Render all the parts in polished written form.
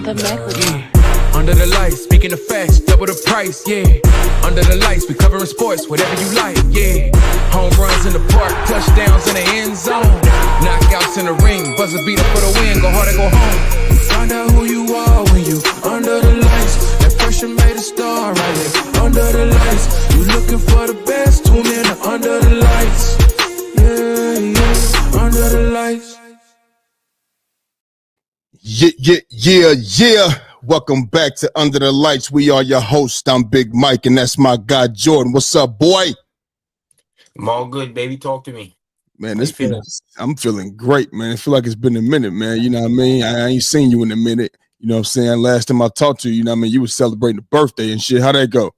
The microphone. Yeah. Under the lights, speaking of facts, double the price, yeah. Under the lights, we covering sports, whatever you like, yeah. Home runs in the park, touchdowns in the end zone. Knockouts in the ring, buzzer beater for the win, go hard or go home. Find out who you are when you under the lights. That pressure made a star right here. Under the lights, you looking for the best, tune in to Under the Lights. Yeah, yeah, Under the Lights. Yeah. Welcome back to Under the Lights. We are your host. I'm Big Mike, and that's my guy, Jordan. What's up, boy? I'm all good, baby. Talk to me. Man, I'm feeling great, man. I feel like it's been a minute, man. You know what I mean? I ain't seen you in a minute. You know what I'm saying? Last time I talked to you, you know what I mean? You was celebrating a birthday and shit. How'd that go?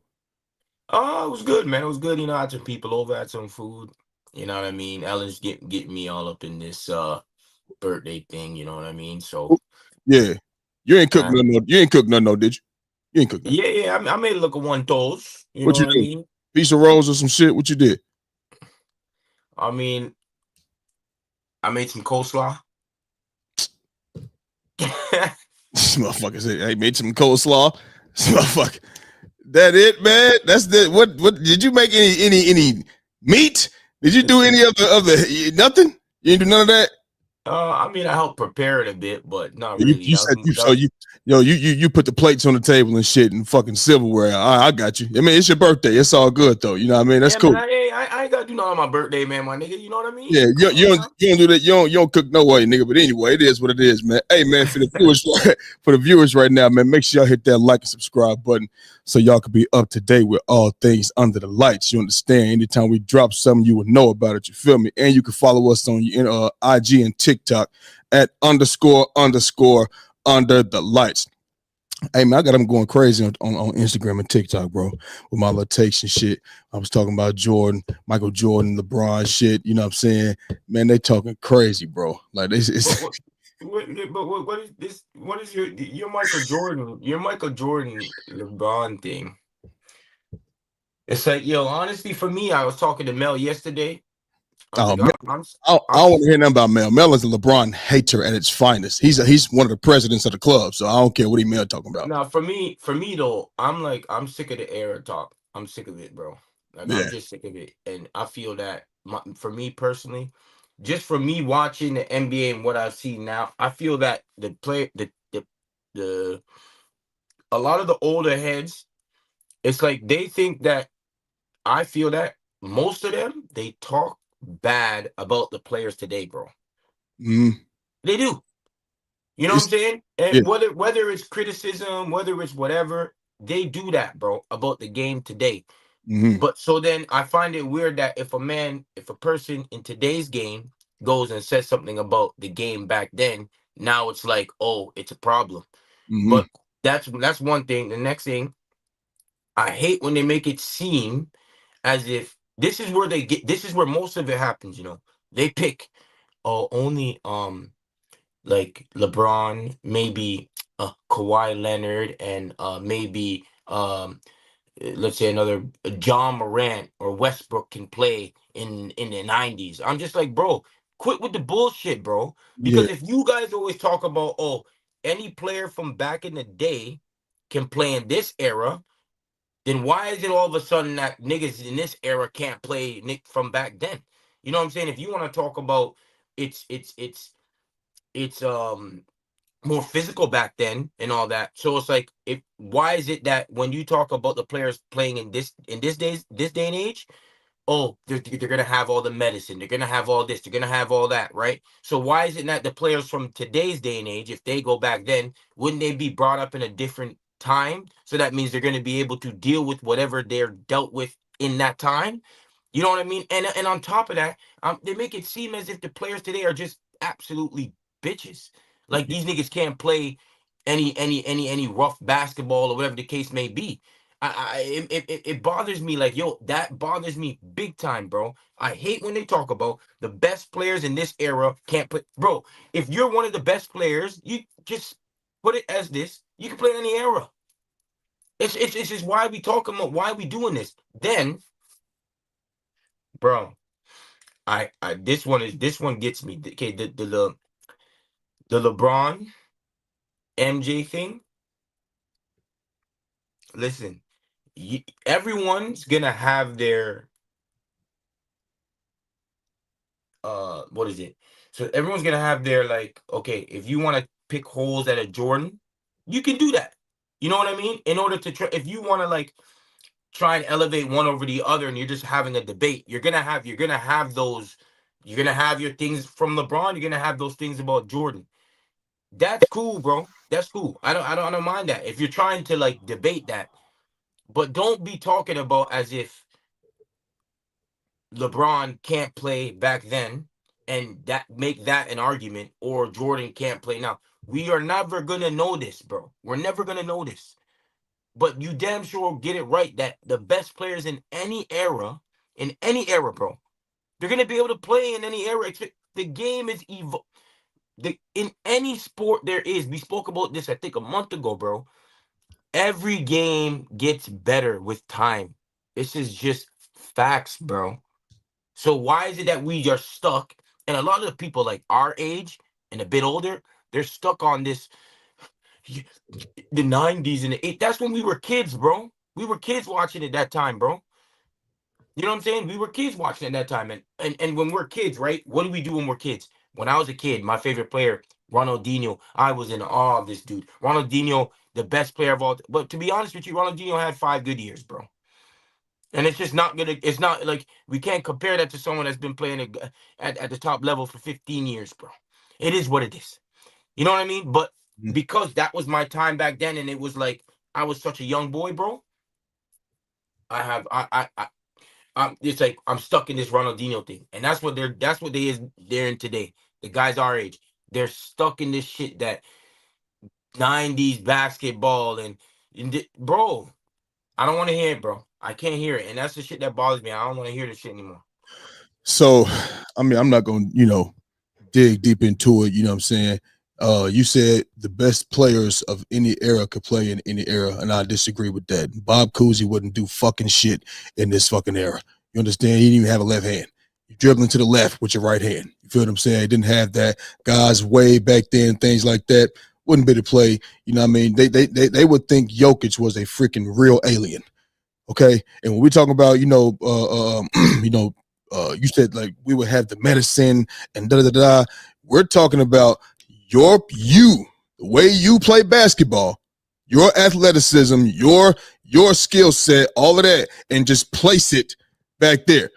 Oh, it was good, man. It was good. I had some people over, had some food. You know what I mean? Ellen's getting me all up in this birthday thing, you know what I mean? So yeah. You ain't cooked nothing, did you? You ain't cooked nothing. Yeah. I made a look at one toast. What you I do? mean? Piece of rolls or some shit? What you did? I mean, I made some coleslaw. This motherfucker said, "Hey, made some coleslaw." This motherfucker. That it, man. That's the what did you make any meat? Did you do any of the nothing? You didn't do none of that? I mean, I helped prepare it a bit, but not You, really. you said you put the plates on the table and shit and fucking silverware. I got you. I mean, it's your birthday. It's all good though. You know what I mean? That's cool. Man, I ain't gotta do nothing on my birthday, man, my nigga. You know what I mean? Yeah, you don't do that. You don't cook no way, nigga. But anyway, it is what it is, man. Hey, man, for the viewers right now, man, make sure y'all hit that like and subscribe button so y'all can be up to date with all things Under the Lights. You understand? Anytime we drop something, you will know about it. You feel me? And you can follow us on IG and TikTok at __ Under the Lights. Hey, man, I got them going crazy on Instagram and TikTok, bro, with my little takes and shit. I was talking about Jordan, Michael Jordan, LeBron shit. You know what I'm saying? Man, they talking crazy, bro. Like, this is... What is this? What is your Michael Jordan? Your Michael Jordan LeBron thing? It's like, yo, honestly, for me, I was talking to Mel yesterday. I don't want to hear nothing about Mel. Mel is a LeBron hater at its finest. He's one of the presidents of the club, so I don't care what Mel talking about. Now, for me though, I'm sick of the era talk. I'm sick of it, bro. Like, yeah. I'm just sick of it, and I feel that for me personally, just for me watching the NBA and what I see now, I feel that a lot of the older heads, it's like they think that I feel that most of them, they talk bad about the players today, bro. They do. You know what I'm saying? And whether it's criticism, whether it's whatever, they do that, bro, about the game today. But so then I find it weird that if a person in today's game goes and says something about the game back then, now it's like, oh, it's a problem. But that's one thing. The next thing, I hate when they make it seem as if this is where most of it happens, you know. They pick only like LeBron, maybe Kawhi Leonard, and maybe let's say another John Morant or Westbrook can play in the 90s. I'm just like, bro, quit with the bullshit, bro. Because if you guys always talk about, oh, any player from back in the day can play in this era, then why is it all of a sudden that niggas in this era can't play Nick from back then? You know what I'm saying? If you want to talk about it's more physical back then and all that. So it's like, why is it that when you talk about the players playing in this day and age, oh, they're gonna have all the medicine, they're gonna have all this, they're gonna have all that, right? So why is it that the players from today's day and age, if they go back then, wouldn't they be brought up in a different time? So that means they're gonna be able to deal with whatever they're dealt with in that time. You know what I mean? And on top of that, they make it seem as if the players today are just absolutely bitches. Like these niggas can't play any rough basketball or whatever the case may be. It bothers me, like, yo, that bothers me big time, bro. I hate when they talk about the best players in this era can't play. Bro, if you're one of the best players, you just put it as this, you can play in any era. It's just why we talking about, why we doing this. Then, bro, this one gets me. Okay, the LeBron MJ thing, listen, everyone's gonna have their what is it? So everyone's gonna have their, like, okay, if you want to pick holes at a Jordan, you can do that. You know what I mean? In order to try, if you want to like try and elevate one over the other, and you're just having a debate, you're gonna have those. You're gonna have your things from LeBron. You're gonna have those things about Jordan. That's cool, bro. That's cool. I don't mind that. If you're trying to like debate that, but don't be talking about as if LeBron can't play back then and that make that an argument, or Jordan can't play now. We are never gonna know this, bro. We're never gonna know this. But you damn sure get it right that the best players in any era, bro, they're gonna be able to play in any era. The game is in any sport there is. We spoke about this, I think, a month ago, bro. Every game gets better with time. This is just facts, bro. So why is it that we are stuck? And a lot of the people like our age and a bit older, they're stuck on this the 90s and the 80s. That's when we were kids, bro. We were kids watching it that time, bro. You know what I'm saying? We were kids watching it that time. And when we're kids, right? What do we do when we're kids? When I was a kid, my favorite player, Ronaldinho, I was in awe of this dude. Ronaldinho, the best player of all. But to be honest with you, Ronaldinho had 5 good years, bro. And it's just not gonna. It's not like we can't compare that to someone that's been playing at the top level for 15 years, bro. It is what it is. You know what I mean? But because that was my time back then, and it was like I was such a young boy, bro. I have it's like I'm stuck in this Ronaldinho thing, and that's what they're in today. The guys our age, they're stuck in this shit that 90s basketball bro. I don't want to hear it, bro. I can't hear it, and that's the shit that bothers me. I don't want to hear this shit anymore. So, I mean, I'm not going to, dig deep into it. You know what I'm saying? You said the best players of any era could play in any era, and I disagree with that. Bob Cousy wouldn't do fucking shit in this fucking era. You understand? He didn't even have a left hand. You're dribbling to the left with your right hand. You feel what I'm saying? He didn't have that. Guys way back then, things like that, wouldn't be to play. You know what I mean? They would think Jokic was a freaking real alien. Okay, and when we talk about, you said like we would have the medicine and da da da. We're talking about the way you play basketball, your athleticism, your skill set, all of that, and just place it back there.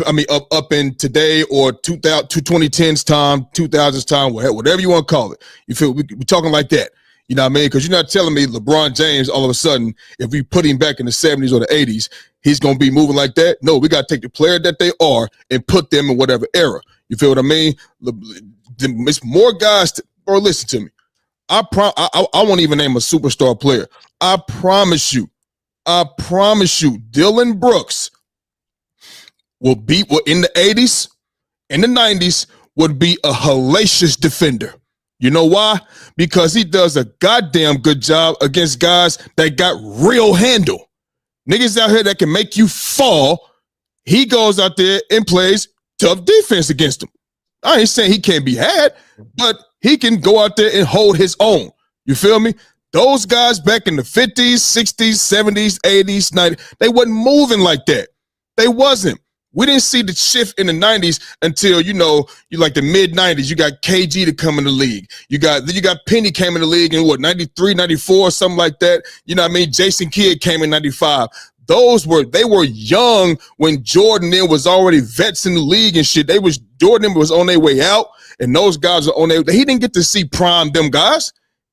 I mean, up in today or 2010's time, 2000's time, whatever you want to call it. You feel we're talking like that. You know what I mean? Because you're not telling me LeBron James, all of a sudden, if we put him back in the 70s or the 80s, he's going to be moving like that. No, we got to take the player that they are and put them in whatever era. You feel what I mean? It's more guys. Bro, listen to me. I won't even name a superstar player. I promise you, Dylan Brooks will in the 80s, in the 90s, would be a hellacious defender. You know why? Because he does a goddamn good job against guys that got real handle. Niggas out here that can make you fall. He goes out there and plays tough defense against them. I ain't saying he can't be had, but he can go out there and hold his own. You feel me? Those guys back in the 50s, 60s, 70s, 80s, 90s, they wasn't moving like that. They wasn't. We didn't see the shift in the 90s until, you like the mid-90s. You got KG to come in the league. You got Penny came in the league in 93, 94, something like that. You know what I mean? Jason Kidd came in 95. They were young when Jordan then was already vets in the league and shit. Jordan was on their way out, and those guys are on their. He didn't get to see prime them guys.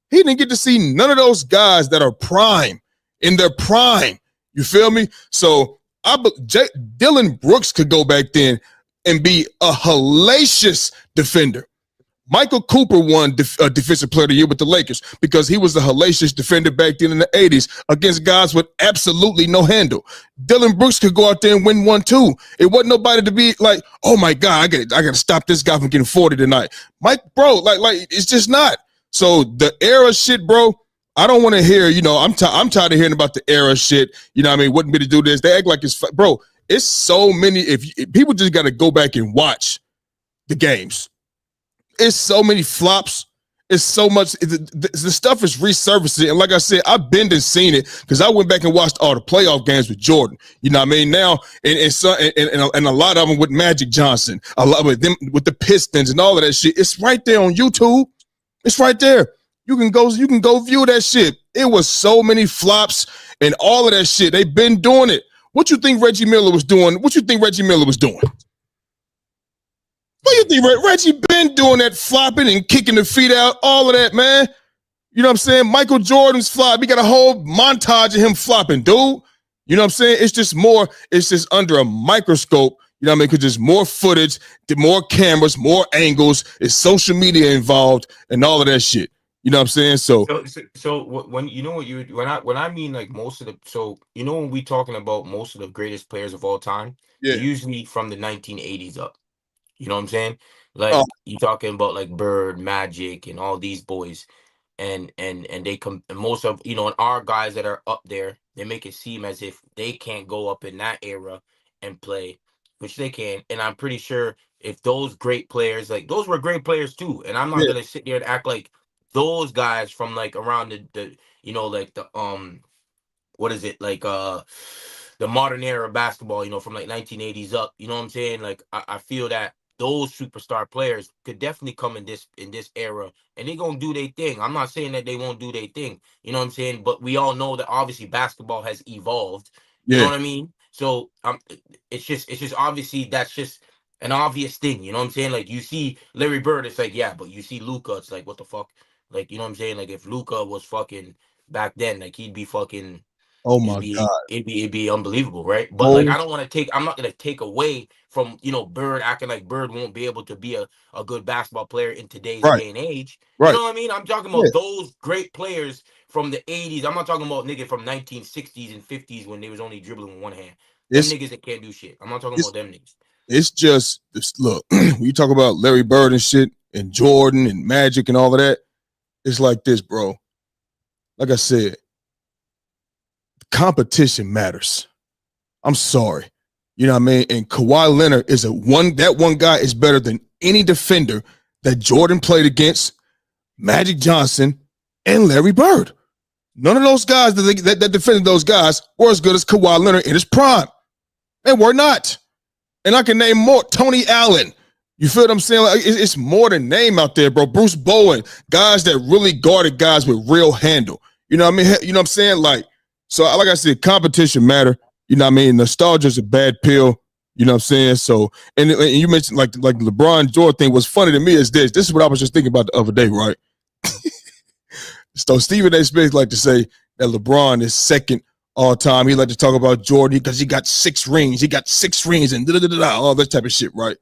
He didn't get to see none of those guys that are prime in their prime. You feel me? So Dylan Brooks could go back then and be a hellacious defender. Michael Cooper won Defensive Player of the Year with the Lakers because he was a hellacious defender back then in the 80s against guys with absolutely no handle. Dylan Brooks could go out there and win one too. It wasn't nobody to be like, oh my God, I got to stop this guy from getting 40 tonight. Mike, bro, like it's just not. So the era shit, bro, I don't want to hear, I'm tired of hearing about the era shit. You know what I mean? Wouldn't be to do this. They act like it's, bro, it's so many. If people just got to go back and watch the games. It's so many flops. It's so much. The stuff is resurfacing, and like I said, I've been and seen it because I went back and watched all the playoff games with Jordan. You know what I mean? Now, and a lot of them with Magic Johnson, a lot with them with the Pistons and all of that shit. It's right there on YouTube. It's right there. You can go view that shit. It was so many flops and all of that shit. They've been doing it. What you think Reggie Miller was doing? What you think Reggie Miller was doing? What do you think Reggie been doing that flopping and kicking the feet out, all of that, man? You know what I'm saying? Michael Jordan's flop. We got a whole montage of him flopping, dude. You know what I'm saying? It's just under a microscope. You know what I mean? Because there's more footage, more cameras, more angles. It's social media involved and all of that shit. You know what I'm saying? So when you know what you when I mean like most of the when we talking about most of the greatest players of all time, yeah, usually from the 1980s up. You know what I'm saying? Like you talking about like Bird, Magic, and all these boys, and they come. Most of and our guys that are up there, they make it seem as if they can't go up in that era and play, which they can. And I'm pretty sure if those great players, like those were great players too. And I'm not gonna sit there and act like those guys from like around the like the what is it like the modern era of basketball, from like 1980s up. You know what I'm saying? Like I feel that those superstar players could definitely come in this era and they're gonna do their thing. I'm not saying that they won't do their thing, you know what I'm saying? But we all know that obviously basketball has evolved. You know what I mean? So it's just obviously that's just an obvious thing, you know what I'm saying? Like you see Larry Bird, it's like, yeah, but you see Luka, it's like, what the fuck? Like, you know what I'm saying? Like if Luka was fucking back then, like he'd be fucking oh my God. It'd be unbelievable, right? But like I'm not gonna take away from Bird acting like Bird won't be able to be a good basketball player in today's day and age. You know what I mean? I'm talking about those great players from the 80s. I'm not talking about niggas from 1960s and 50s when they was only dribbling with one hand. Them niggas that can't do shit. I'm not talking about them niggas. It's just look, when you talk about Larry Bird and shit and Jordan and Magic and all of that, it's like this, bro. Like I said, competition matters. I'm sorry. You know what I mean? And Kawhi Leonard is that one guy is better than any defender that Jordan played against, Magic Johnson, and Larry Bird. None of those guys that defended those guys were as good as Kawhi Leonard in his prime. They were not. And I can name more. Tony Allen. You feel what I'm saying? Like, it's more than name out there, bro. Bruce Bowen. Guys that really guarded guys with real handle. You know what I mean? You know what I'm saying? So like I said, competition matter. You know what I mean? Nostalgia is a bad pill. You know what I'm saying? So, and you mentioned like the LeBron Jordan thing. What's funny to me is this. This is what I was just thinking about the other day, right? So Stephen A. Smith like to say that LeBron is second all time. He like to talk about Jordan because he got 6 rings. He got 6 rings and all that type of shit, right?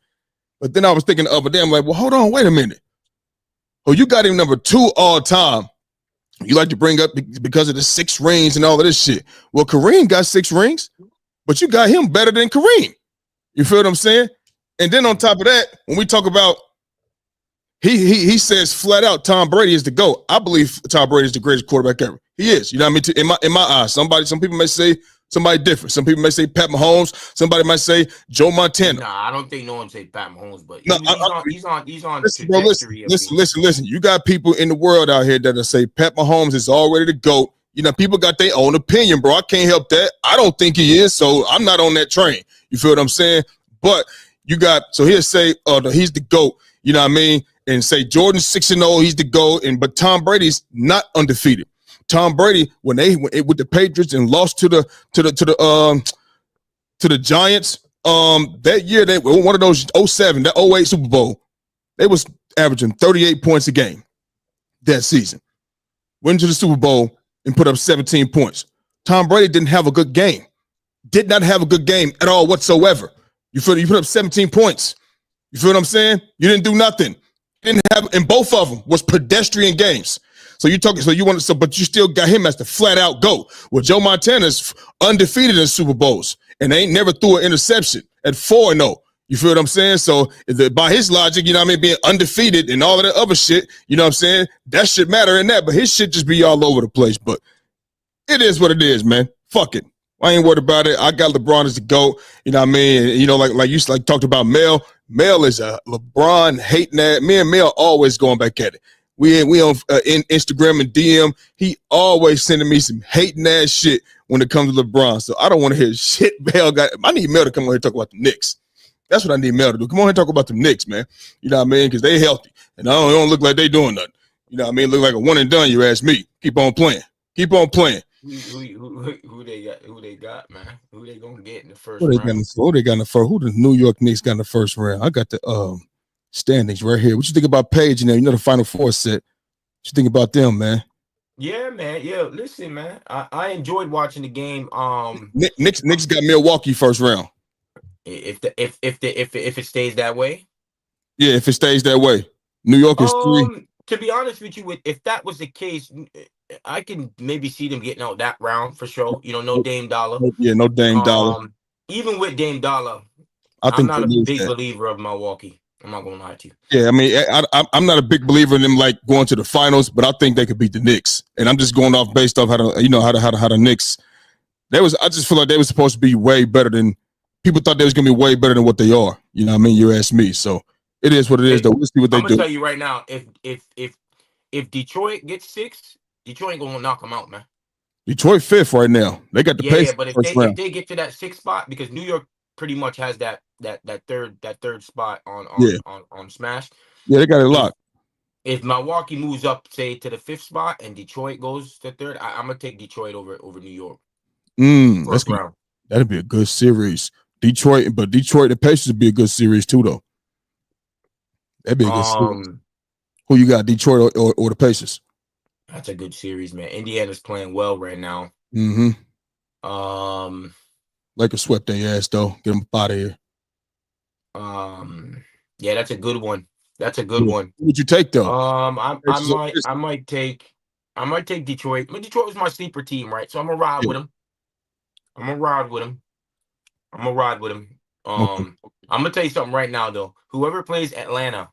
But then I was thinking the other day, I'm like, well, hold on, wait a minute. Oh, you got him number 2 all time. You like to bring up because of the 6 rings and all of this shit. Well, Kareem got 6 rings, but you got him better than Kareem. You feel what I'm saying? And then on top of that, when we talk about, he says flat out, Tom Brady is the GOAT. I believe Tom Brady is the greatest quarterback ever. He is. You know what I mean? In my eyes, some people may say somebody different. Some people may say Pat Mahomes. Somebody might say Joe Montana. Nah, I don't think no one say Pat Mahomes, but no, he's on listen, trajectory. Bro, listen. You got people in the world out here that'll say Pat Mahomes is already the GOAT. You know, people got their own opinion, bro. I can't help that. I don't think he is, so I'm not on that train. You feel what I'm saying? But you got, so he'll say he's the GOAT. You know what I mean? And say Jordan's 6-0, he's the GOAT. But Tom Brady's not undefeated. Tom Brady, when they with the Patriots and lost to the Giants, that year they were one of those 07, that 08 Super Bowl, they was averaging 38 points a game that season. Went to the Super Bowl and put up 17 points. Tom Brady didn't have a good game. Did not have a good game at all whatsoever. You put up 17 points. You feel what I'm saying? You didn't do nothing. Didn't have, and both of them was pedestrian games. So but you still got him as the flat out GOAT. Well, Joe Montana's undefeated in Super Bowls, and they ain't never threw an interception at 4-0. You feel what I'm saying? So by his logic, you know what I mean, being undefeated and all of that other shit, you know what I'm saying? That shit matter in that, but his shit just be all over the place. But it is what it is, man. Fuck it. I ain't worried about it. I got LeBron as the GOAT. You know what I mean? And, you know, like you talked about Mel. Mel is a LeBron hating that. Me and Mel always going back at it. We on in Instagram and DM. He always sending me some hating ass shit when it comes to LeBron. So I don't want to hear shit. I need Mel to come on here and talk about the Knicks. That's what I need Mel to do. Come on here and talk about the Knicks, man. You know what I mean? Because they healthy. And I don't look like they doing nothing. You know what I mean? Look like a one and done, you ask me. Keep on playing. Keep on playing. Who they got? Who they got, man? Who they gonna get in the first Who round? they got in the first? Who the New York Knicks got in the first round? I got the standings right here. What you think about Page? You know the Final Four set. What you think about them, man? Yeah, man. Yeah, listen, man. I enjoyed watching the game. Knicks got Milwaukee first round. If it stays that way. Yeah, if it stays that way. New York is 3. To be honest with you, if that was the case, I can maybe see them getting out that round for sure. You know, no Dame Dollar. Yeah, no Dame Dollar. Even with Dame Dollar, I'm not a big believer of Milwaukee. I'm not gonna lie to you. Yeah, I mean, I'm not a big believer in them like going to the finals, but I think they could beat the Knicks. And I'm just going off based off how the Knicks. I just feel like they were supposed to be way better than people thought they was gonna be way better than what they are. You know what I mean? You ask me. So it is what it is. Though we'll see what they do. I'm gonna tell you right now, if Detroit gets 6, Detroit ain't gonna knock them out, man. Detroit 5th right now. They got the pace. Yeah, but if they get to that 6th spot, because New York pretty much has that third spot on Smash. Yeah, they got it locked. If Milwaukee moves up, say to the 5th spot, and Detroit goes to 3rd, I'm gonna take Detroit over New York. That's good. That'd be a good series. Detroit and the Pacers would be a good series too, though. That'd be a good series. Who you got, Detroit or the Pacers? That's a good series, man. Indiana's playing well right now. Lakers swept their ass though. Get them out of here. Yeah, that's a good one. That's a good one. Who would you take though? I might take Detroit. But Detroit was my sleeper team, right? So I'm gonna ride with them. I'm gonna tell you something right now, though. Whoever plays Atlanta,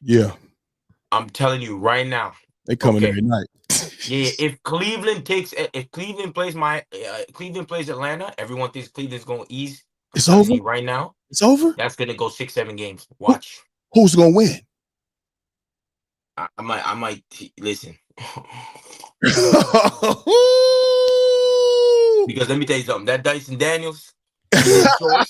yeah, I'm telling you right now, they coming every night. Yeah, if Cleveland plays Atlanta, everyone thinks Cleveland's gonna ease. It's over right now. It's over. That's gonna go 6-7 games. Watch. Who's gonna win? I might listen. Because let me tell you something. That Dyson Daniels. So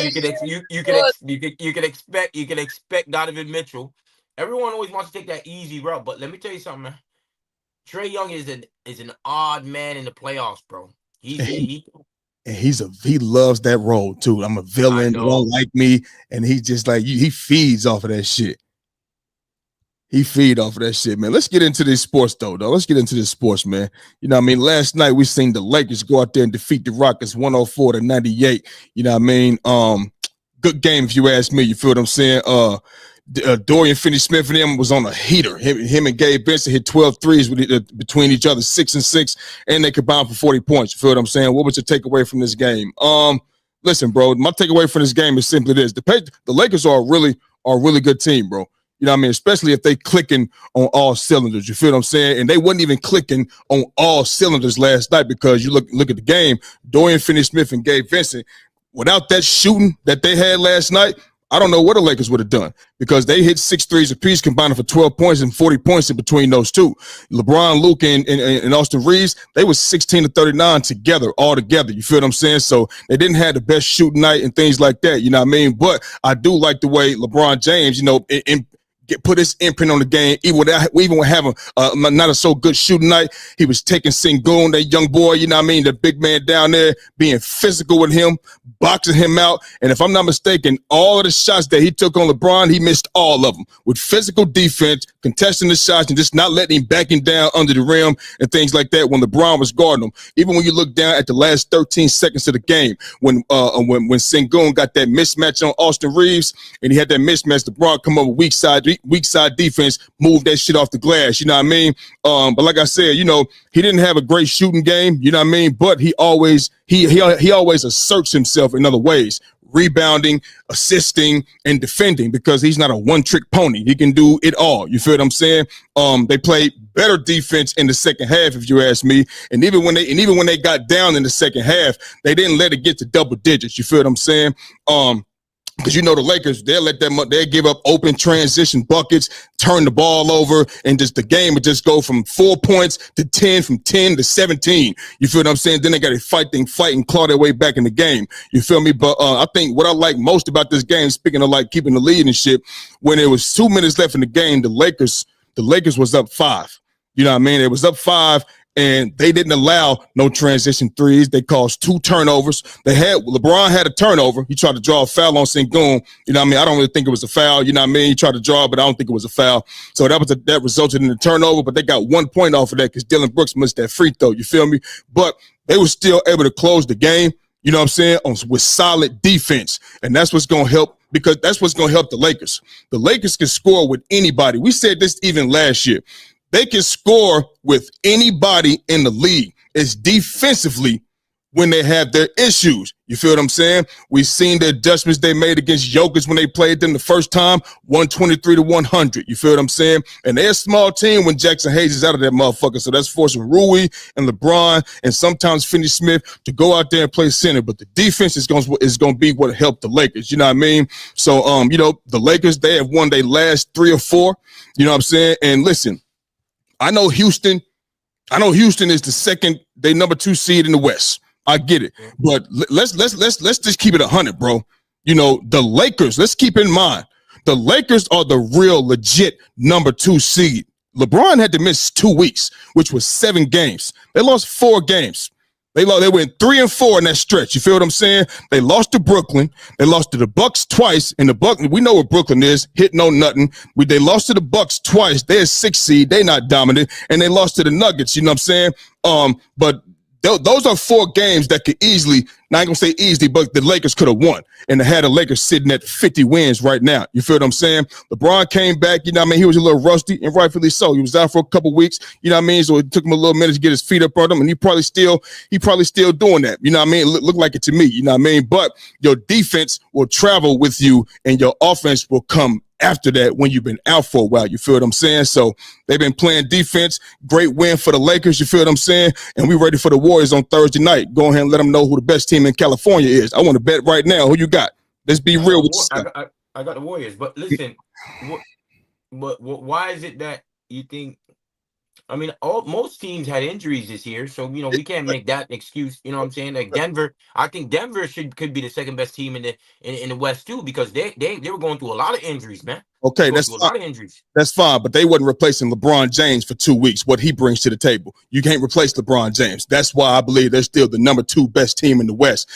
you can expect Donovan Mitchell. Everyone always wants to take that easy route, but let me tell you something, man. Trae Young is an odd man in the playoffs, bro. He loves that role too. I'm a villain. They don't like me, and he just like he feeds off of that shit. He feed off of that shit, man. Let's get into this sports, though. Let's get into this sports, man. You know what I mean? Last night, we seen the Lakers go out there and defeat the Rockets 104-98. You know what I mean? Good game, if you ask me. You feel what I'm saying? Dorian Finney-Smith and him was on a heater. Him and Gabe Vincent hit 12 threes between each other, 6 and 6, and they combined for 40 points. You feel what I'm saying? What was your takeaway from this game? Listen, bro, my takeaway from this game is simply this. The Lakers are a really good team, bro. You know what I mean? Especially if they clicking on all cylinders. You feel what I'm saying? And they wasn't even clicking on all cylinders last night because you look at the game, Dorian Finney-Smith and Gabe Vincent, without that shooting that they had last night, I don't know what the Lakers would have done because they hit 6 threes apiece, combining for 12 points and 40 points in between those two. LeBron, Luke, and Austin Reeves, they was 16-39 all together. You feel what I'm saying? So they didn't have the best shooting night and things like that. You know what I mean? But I do like the way LeBron James, you know, put his imprint on the game, even with having not a so good shooting night. He was taking Sengun, that young boy, you know what I mean, the big man down there, being physical with him, boxing him out. And if I'm not mistaken, all of the shots that he took on LeBron, he missed all of them with physical defense, contesting the shots and just not letting him back him down under the rim and things like that when LeBron was guarding him. Even when you look down at the last 13 seconds of the game, when Sengun got that mismatch on Austin Reeves and he had that mismatch, LeBron come up with weak side defense, move that shit off the glass, you know what I mean? But like I said, you know, he didn't have a great shooting game, you know what I mean? But he always asserts himself in other ways, rebounding, assisting, and defending, because he's not a one-trick pony. He can do it all. You feel what I'm saying? They played better defense in the second half, if you ask me. And even when they got down in the second half, they didn't let it get to double digits. You feel what I'm saying? Because you know the Lakers, they'll give up open transition buckets, turn the ball over, and just the game would just go from 4 points to 10, from 10 to 17. You feel what I'm saying? Then they got to fight and claw their way back in the game. You feel me? But I think what I like most about this game, speaking of like keeping the lead and shit, when it was 2 minutes left in the game, the Lakers was up 5. You know what I mean? It was up 5, and they didn't allow no transition threes. They caused 2 turnovers. LeBron had a turnover. He tried to draw a foul on Sengun. You know what I mean? I don't really think it was a foul. You know what I mean? He tried to draw, but I don't think it was a foul. So that resulted in a turnover, but they got 1 point off of that because Dylan Brooks missed that free throw. You feel me? But they were still able to close the game, you know what I'm saying, with solid defense. And that's what's going to help, because that's what's going to help the Lakers. The Lakers can score with anybody. We said this even last year. They can score with anybody in the league. It's defensively when they have their issues. You feel what I'm saying? We've seen the adjustments they made against Jokic when they played them the first time, 123 to 100. You feel what I'm saying? And they're a small team when Jackson Hayes is out of that motherfucker. So that's forcing Rui and LeBron and sometimes Finney-Smith to go out there and play center. But the defense is going to be what helped the Lakers. You know what I mean? So, you know, the Lakers, they have won their last 3 or 4. You know what I'm saying? And listen, I know Houston is the second, they number 2 seed in the West. I get it. But let's just keep it 100, bro. You know, the Lakers, let's keep in mind, the Lakers are the real legit number 2 seed. LeBron had to miss 2 weeks, which was 7 games. They lost 4 games. They went 3 and 4 in that stretch. You feel what I'm saying? They lost to Brooklyn. They lost to the Bucks twice. And we know what Brooklyn is, hit no nothing. They lost to the Bucks twice. They're 6 seed. They not dominant. And they lost to the Nuggets. You know what I'm saying? But those are 4 games that could easily, not gonna say easily, but the Lakers could have won. And they had the Lakers sitting at 50 wins right now. You feel what I'm saying? LeBron came back, you know what I mean? He was a little rusty, and rightfully so. He was out for a couple weeks, you know what I mean? So it took him a little minute to get his feet up on him, and he probably still doing that. You know what I mean? It looked like it to me, you know what I mean? But your defense will travel with you, and your offense will come after that when you've been out for a while. You feel what I'm saying? So they've been playing defense. Great win for the Lakers. You feel what I'm saying? And we ready for the Warriors on Thursday night. Go ahead and let them know who the best team in California is. I want to bet right now. Who you got? Let's be real with you. I got the Warriors. But listen, why is it that you think? I mean, most teams had injuries this year, so you know we can't make that an excuse. You know what I'm saying? Like Denver, I think Denver could be the second best team in the West too, because they were going through a lot of injuries, man. Okay, that's a lot of injuries. That's fine, but they wasn't replacing LeBron James for 2 weeks. What he brings to the table, you can't replace LeBron James. That's why I believe they're still the number 2 best team in the West.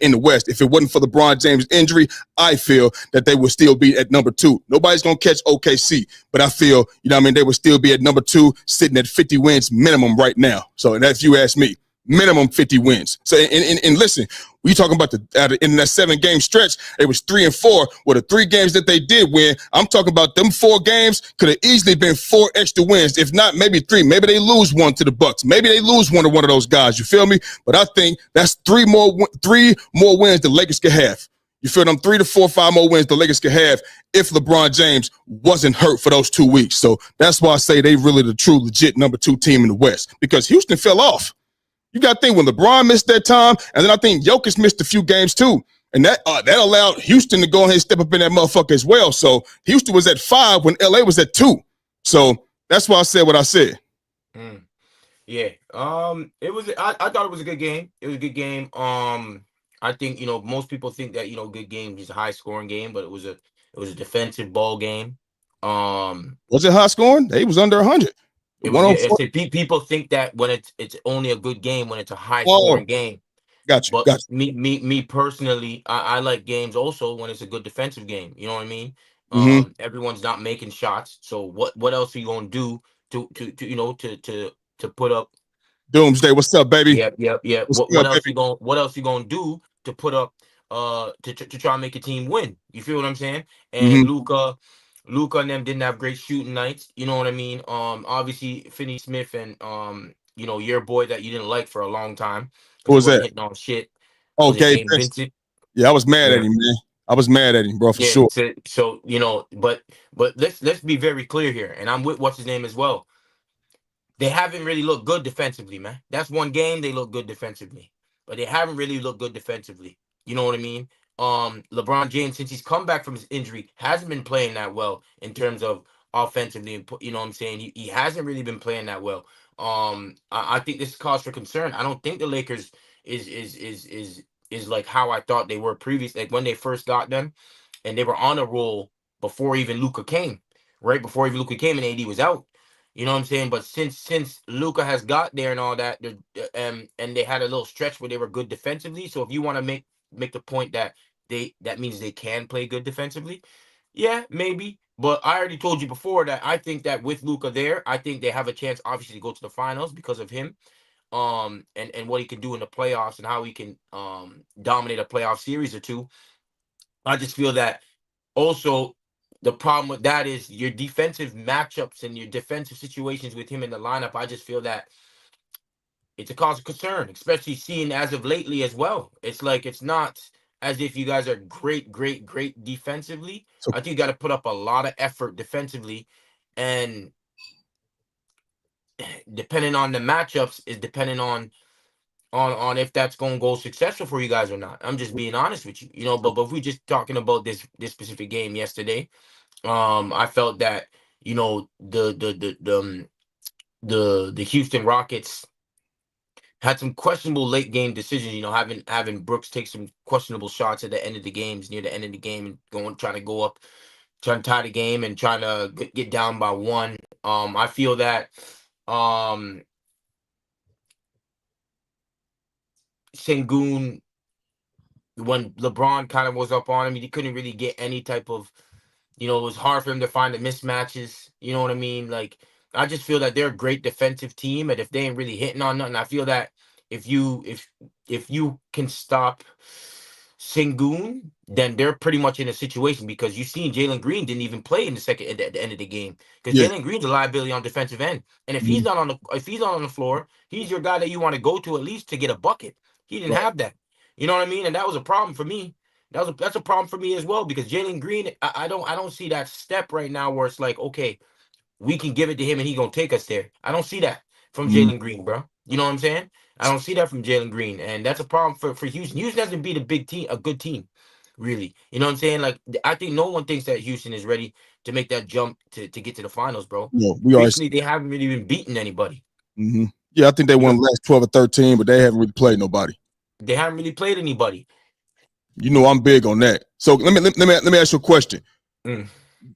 In the West. If it wasn't for LeBron James' injury, I feel that they would still be at number 2. Nobody's gonna catch OKC, but I feel, you know what I mean, they would still be at number 2, sitting at 50 wins minimum right now. So that's, if you ask me, minimum 50 wins. So and listen, we talking about in that 7-game stretch, it was 3 and 4. Well, the 3 games that they did win, I'm talking about them 4 games could have easily been 4 extra wins. If not, maybe 3. Maybe they lose 1 to the Bucks. Maybe they lose 1 to one of those guys. You feel me? But I think that's 3 more wins the Lakers could have. You feel them? 3 to 4, 5 more wins the Lakers could have if LeBron James wasn't hurt for those 2 weeks. So that's why I say they really the true legit number 2 team in the West, because Houston fell off. You got to think when LeBron missed that time, and then I think Jokic missed a few games too. And that allowed Houston to go ahead and step up in that motherfucker as well. So Houston was at 5 when LA was at 2. So that's why I said what I said. Yeah. It was. I thought it was a good game. It was a good game. I think, you know, most people think that, you know, good game is a high scoring game, but it was a defensive ball game. Was it high scoring? They was under 100. People think that when it's only a good game when it's a high scoring game. Gotcha. But me personally, I like games also when it's a good defensive game. You know what I mean? Everyone's not making shots. So what else are you gonna do to put up Doomsday? What's up, baby? Yep. What else you gonna do to put up to try and make a team win? You feel what I'm saying? And Luka and them didn't have great shooting nights. You know what I mean? Obviously Finney-Smith and you know, your boy that you didn't like for a long time. Who was that? Hitting on shit. Oh, Gabe Vincent. Yeah, I was mad at him, man. I was mad at him, bro, for sure. So you know, but let's be very clear here, and I'm with what's his name as well. They haven't really looked good defensively, man. That's one game they look good defensively, but they haven't really looked good defensively. You know what I mean? LeBron James, since he's come back from his injury, hasn't been playing that well in terms of offensively. And you know what I'm saying? He hasn't really been playing that well. I think this is cause for concern. I don't think the Lakers is is is is is like how I thought they were previously, like when they first got them, and they were on a roll before even Luca came, right before even Luca came and AD was out. You know what I'm saying? But since Luca has got there and all that, and they had a little stretch where they were good defensively. So if you want to make the point that that means they can play good defensively, yeah, maybe. But I already told you before that I think that with Luca there, I think they have a chance, obviously, to go to the finals because of him. And what he can do in the playoffs and how he can dominate a playoff series or two. I just feel that also the problem with that is your defensive matchups and your defensive situations with him in the lineup. I just feel that it's a cause of concern, especially seeing as of lately as well. It's like it's not as if you guys are great defensively. So, I think you got to put up a lot of effort defensively, and depending on the matchups is depending on if that's going to go successful for you guys or not. I'm just being honest with you, you know. But if we just talking about this specific game yesterday, I felt that you know the Houston Rockets had some questionable late game decisions. You know, having Brooks take some questionable shots at the end of the games, near the end of the game, and trying to go up, trying to tie the game, and trying to get down by one. I feel that Sengun, when LeBron kind of was up on him, he couldn't really get any type of, you know, it was hard for him to find the mismatches. You know what I mean? Like, I just feel that they're a great defensive team, and if they ain't really hitting on nothing, I feel that if you can stop Sengun, then they're pretty much in a situation because you seen Jalen Green didn't even play in the second at the end of the game because yeah. Jalen Green's a liability on defensive end, and Mhm. if he's not on the floor, he's your guy that you want to go to at least to get a bucket. He didn't Right. have that. You know what I mean? And that was a problem for me. That's a problem for me as well because Jalen Green, I don't see that step right now where it's like, okay, we can give it to him and he gonna take us there. I don't see that from Mhm. Jalen Green, bro. You know what I'm saying? I don't see that from Jalen Green, and that's a problem for Houston. Houston hasn't beat a big team, a good team, really. You know what I'm saying? Like I think no one thinks that Houston is ready to make that jump to get to the finals, bro. No, we already. Recently, they haven't really been beating anybody. Mhm. Yeah, I think they You won know, the last 12 or 13, but they haven't really played nobody. they haven't really played anybody. You know, I'm big on that. So let me ask you a question. Mm.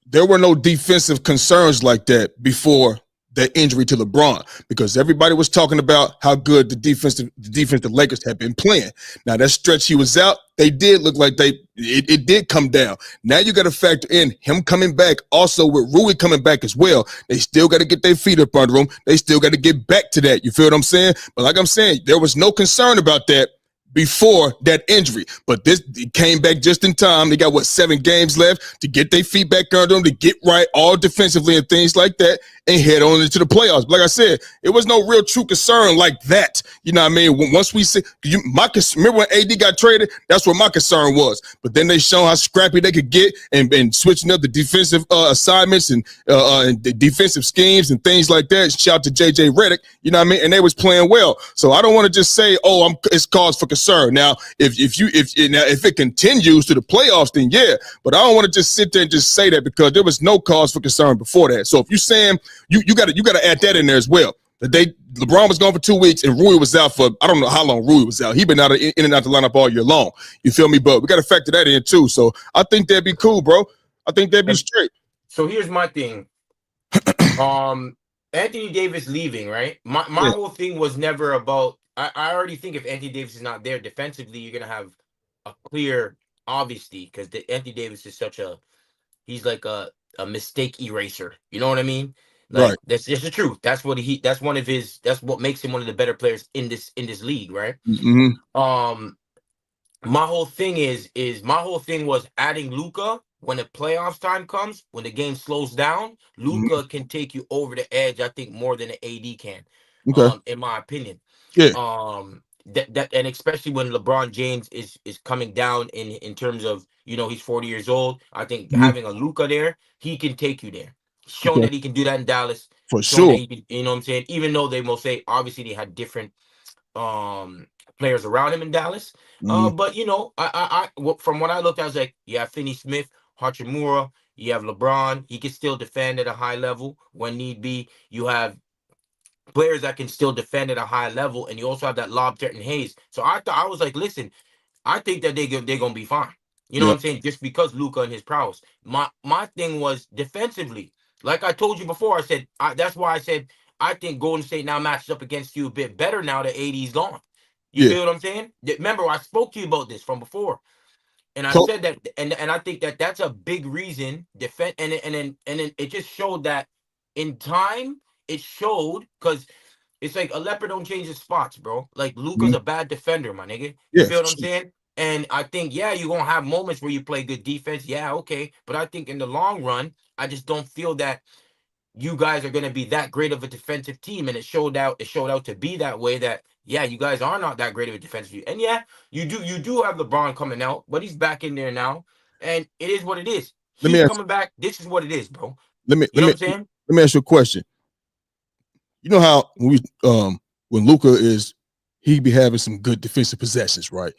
There were no defensive concerns like that before the injury to LeBron because everybody was talking about how good the Lakers had been playing. Now that stretch he was out, they did look like it did come down. Now you got to factor in him coming back, also with Rui coming back as well. They still got to get their feet up under them. They still got to get back to that. You feel what I'm saying? But like I'm saying, there was no concern about that before that injury. But this came back just in time. They got 7 games left to get their feet back under them, to get right all defensively and things like that, and head on into the playoffs. But like I said, it was no real true concern like that. You know what I mean? Once we see, remember when AD got traded? That's where my concern was. But then they shown how scrappy they could get and switching up the defensive assignments and the defensive schemes and things like that. Shout out to JJ Redick. You know what I mean? And they was playing well. So I don't want to just say, oh, it's cause for concern. Now, if it continues to the playoffs, then yeah. But I don't want to just sit there and just say that because there was no cause for concern before that. So if you're saying you got to add that in there as well. That LeBron was gone for 2 weeks and Rui was out for I don't know how long Rui was out. He been out in and out the lineup all year long. You feel me? But we got to factor that in too. So I think that'd be cool, bro. I think that'd be straight. So here's my thing. Anthony Davis leaving, right? My Yeah. whole thing was never about. I already think if Anthony Davis is not there defensively, you're gonna have a clear, obviously, because Anthony Davis is such a he's like a mistake eraser. You know what I mean? Right. Like that's just the truth. That's what that's one of his. That's what makes him one of the better players in this league, right? Mm-hmm. My whole thing is my whole thing was adding Luca when the playoffs time comes, when the game slows down, Mm-hmm. Luca can take you over the edge, I think, more than an AD can, Okay. in my opinion. Yeah. That and especially when LeBron James is coming down in terms of, you know, he's 40 years old. I think Mm-hmm. having a Luca there, he can take you there. Shown Okay. that he can do that in Dallas, For shown that sure. he can, you know what I'm saying? Even though they will say obviously they had different players around him in Dallas. Mhm. But you know, from what I looked, I was like, you have Finney Smith, Hachimura, you have LeBron. He can still defend at a high level when need be. You have players that can still defend at a high level, and you also have that lob threatening Hayes. So I was like, listen, I think that they're gonna be fine. You know what Yeah. I'm saying? Just because Luka and his prowess. My thing was defensively. Like I told you before, I said that's why I said I think Golden State now matches up against you a bit better now that AD's gone. You Yeah. feel what I'm saying? Remember, I spoke to you about this from before, and I Co- said that, and I think that that's a big reason. Defend and then it just showed that in time it showed because it's like a leopard don't change his spots, bro. Like Luca's Mhm. a bad defender, my nigga. You Yeah, feel for what I'm sure. saying? And I think, yeah, you're gonna have moments where you play good defense. Yeah, okay. But I think in the long run, I just don't feel that you guys are gonna be that great of a defensive team. And it showed out to be that way that yeah, you guys are not that great of a defensive team. And yeah, you do have LeBron coming out, but he's back in there now. And it is what it is. Let me He's ask. coming back. This is what it is, bro. Let me You let know me what I'm saying? let me ask you a question. You know how when Luca is he be having some good defensive possessions, right?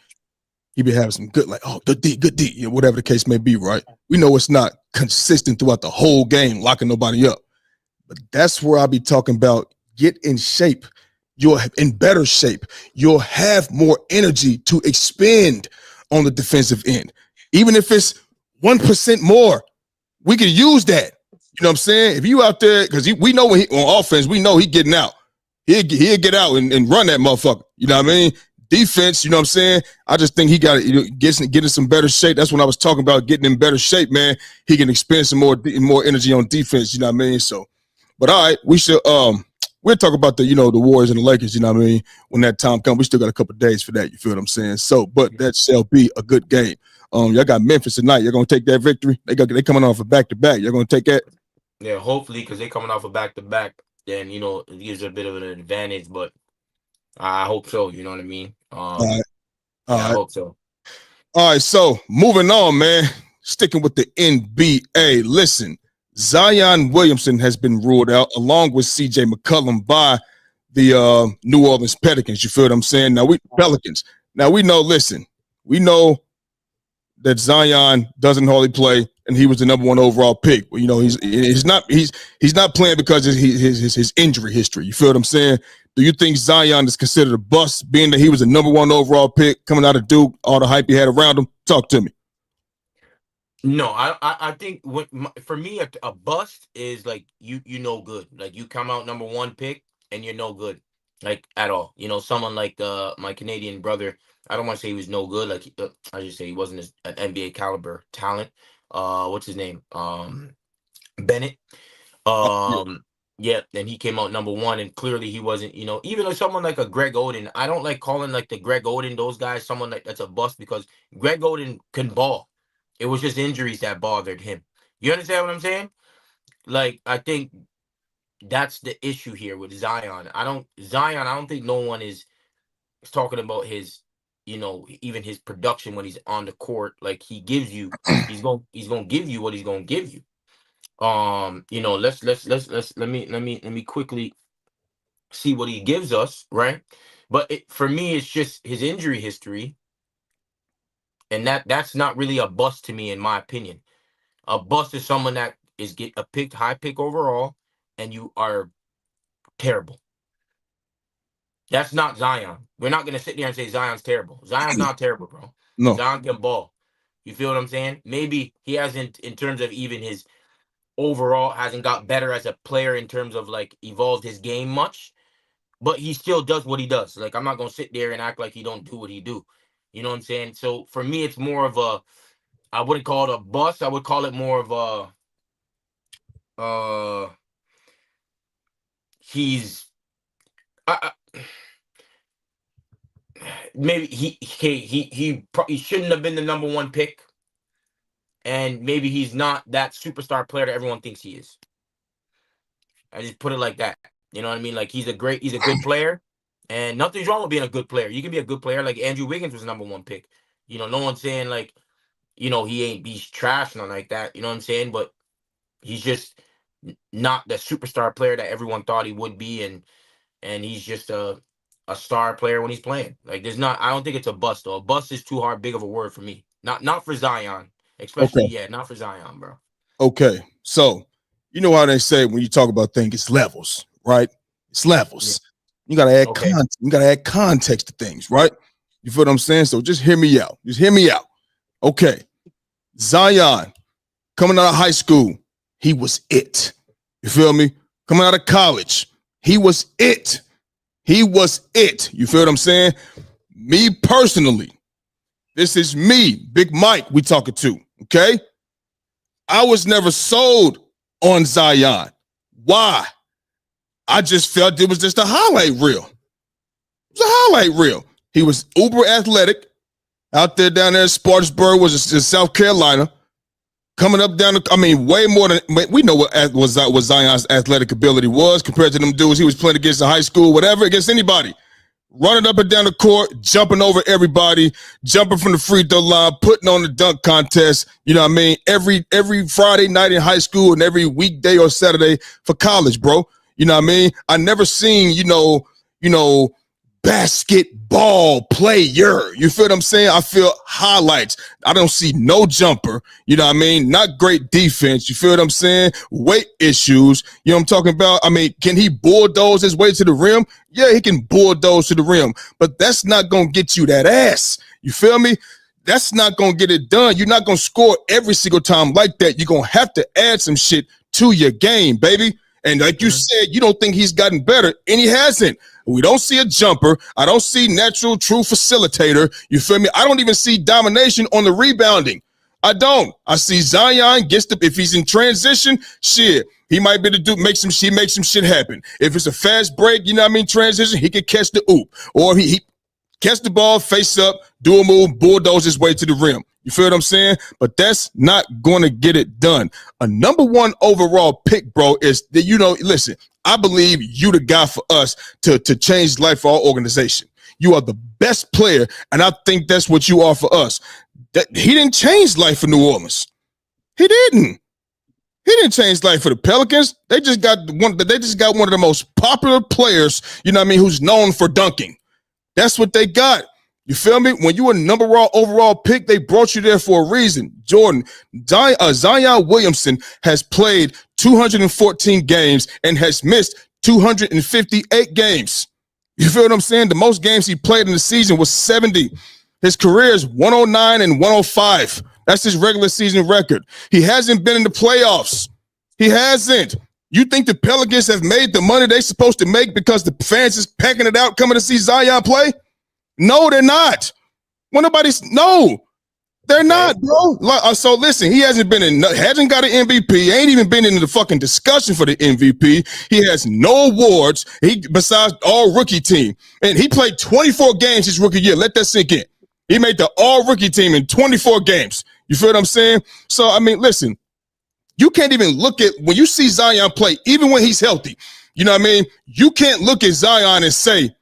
He be having some good like good D, you know, whatever the case may be, right? We know it's not consistent throughout the whole game, locking nobody up. But that's where I'll be talking about get in shape. You're in better shape. You'll have more energy to expend on the defensive end. Even if it's 1% more, we can use that. You know what I'm saying? If you out there, because we know when he on offense, we know he getting out. He'll get out and run that motherfucker. You know what I mean? Defense, you know what I'm saying? I just think he got to get in some better shape. That's when I was talking about getting in better shape, man. He can expend some more energy on defense. You know what I mean? So, but all right, we should we'll talk about the the Warriors and the Lakers. You know what I mean? When that time comes, we still got a couple of days for that. You feel what I'm saying? So, but that shall be a good game. Y'all got Memphis tonight. You're gonna take that victory. They coming off a back to back. You're gonna take that. Yeah, hopefully, because they're coming off a back to back, then it gives a bit of an advantage. But I hope so. You know what I mean? All right, all Yeah, I right, hope so. all right. So moving on, man. Sticking with the NBA. Listen, Zion Williamson has been ruled out along with CJ McCollum by the New Orleans Pelicans. You feel what I'm saying? Now we Pelicans. Now we know. Listen, we know that Zion doesn't hardly play, and he was the number one overall pick. Well, he's not playing because of his injury history. You feel what I'm saying? Do you think Zion is considered a bust, being that he was the number one overall pick coming out of Duke, all the hype he had around him? Talk to me. No, I think for me a bust is like you no good. Like you come out number one pick and you're no good, like at all. Someone like my Canadian brother. I don't want to say he was no good. Like I just say he wasn't an NBA caliber talent. What's his name? Bennett. Yeah. Um, yeah, and he came out number one, and clearly he wasn't. Even though someone like a Greg Oden, I don't like calling like the Greg Oden those guys someone like that's a bust because Greg Oden can ball. It was just injuries that bothered him. You understand what I'm saying? Like I think that's the issue here with Zion. I don't think no one is talking about his, even his production when he's on the court. Like he's gonna give you what he's gonna give you. Let me quickly see what he gives us, right? But for me, it's just his injury history, and that's not really a bust to me, in my opinion. A bust is someone that is get a picked high pick overall, and you are terrible. That's not Zion. We're not gonna sit there and say Zion's terrible. Zion's not terrible, bro. No, Zion can ball. You feel what I'm saying? Maybe he hasn't, in terms of even his overall, hasn't got better as a player in terms of like evolved his game much, but he still does what he does. Like I'm not gonna sit there and act like he don't do what he do. You know what I'm saying? So for me, it's more of a, I wouldn't call it a bust. I would call it more of a he's I, maybe he shouldn't have been the number one pick, and maybe he's not that superstar player that everyone thinks he is. I just put it like that. You know what I mean? Like he's a good player, and nothing's wrong with being a good player. You can be a good player. Like Andrew Wiggins was the number one pick. No one's saying like he's trash, nothing like that. You know what I'm saying? But he's just not the superstar player that everyone thought he would be, and he's just a a star player when he's playing. Like there's not. I don't think it's a bust though. A bust is too big of a word for me. Not for Zion, especially Okay. not for Zion, bro. Okay. So you know how they say when you talk about things, it's levels, right? It's levels. You gotta add context. You gotta add context to things, right? You feel what I'm saying? So just hear me out. Just hear me out. Okay. Zion, coming out of high school, he was it. You feel me? Coming out of college, he was it. He was it. You feel what I'm saying? Me personally, this is me, Big Mike, we talking to, okay? I was never sold on Zion. Why? I just felt it was just a highlight reel. It was a highlight reel. He was uber athletic. Out there down there in Spartanburg was in South Carolina. Coming up down, way more than we know what Zion's athletic ability was compared to them dudes he was playing against in high school, whatever, against anybody. Running up and down the court, jumping over everybody, jumping from the free throw line, putting on the dunk contest. You know what I mean? Every Friday night in high school and every weekday or Saturday for college, bro. You know what I mean? I never seen, basketball player. You feel what I'm saying? I feel highlights. I don't see no jumper. You know what I mean? Not great defense. You feel what I'm saying? Weight issues. You know what I'm talking about? I mean, can he bulldoze his way to the rim? Yeah, he can bulldoze to the rim, but that's not going to get you that ass. You feel me? That's not going to get it done. You're not going to score every single time like that. You're going to have to add some shit to your game, baby. And like you said, you don't think he's gotten better, and he hasn't. We don't see a jumper. I don't see natural, true facilitator. You feel me? I don't even see domination on the rebounding. I don't. I see Zion if he's in transition, shit, he might be able to make some shit happen. If it's a fast break, you know what I mean, transition, he could catch the oop. Or he catch the ball, face up, do a move, bulldoze his way to the rim. You feel what I'm saying? But that's not going to get it done. A number 1 overall pick, bro, is that, listen, I believe you the guy for us to change life for our organization. You are the best player, and I think that's what you are for us. That he didn't change life for New Orleans. He didn't. He didn't change life for the Pelicans. They just got one of the most popular players, you know what I mean, who's known for dunking. That's what they got. You feel me? When you were number 1 overall pick, they brought you there for a reason. Jordan, Zion Williamson has played 214 games and has missed 258 games. You feel what I'm saying? The most games he played in the season was 70. His career is 109 and 105. That's his regular season record. He hasn't been in the playoffs. He hasn't. You think the Pelicans have made the money they're supposed to make because the fans is packing it out coming to see Zion play? No, they're not. No, they're not, bro. So listen, he hasn't got an MVP. Ain't even been in the fucking discussion for the MVP. He has no awards. Besides all rookie team, and he played 24 games his rookie year. Let that sink in. He made the all rookie team in 24 games. You feel what I'm saying? So I mean, listen, you can't even look at when you see Zion play, even when he's healthy. You know what I mean? You can't look at Zion and say,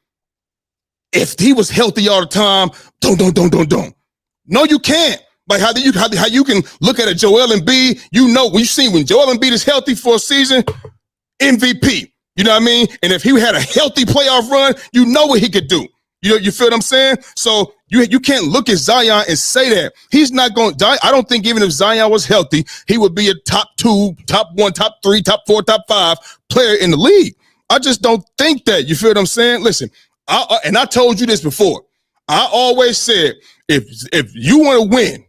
if he was healthy all the time, don't. No, you can't. Like how you can look at a Joel Embiid, when Joel Embiid is healthy for a season, MVP. You know what I mean? And if he had a healthy playoff run, you know what he could do. You feel what I'm saying? So you can't look at Zion and say that. He's not going to die. I don't think even if Zion was healthy, he would be a top 2, top 1, top 3, top 4, top 5 player in the league. I just don't think that. You feel what I'm saying? Listen, I told you this before. I always said, if you want to win,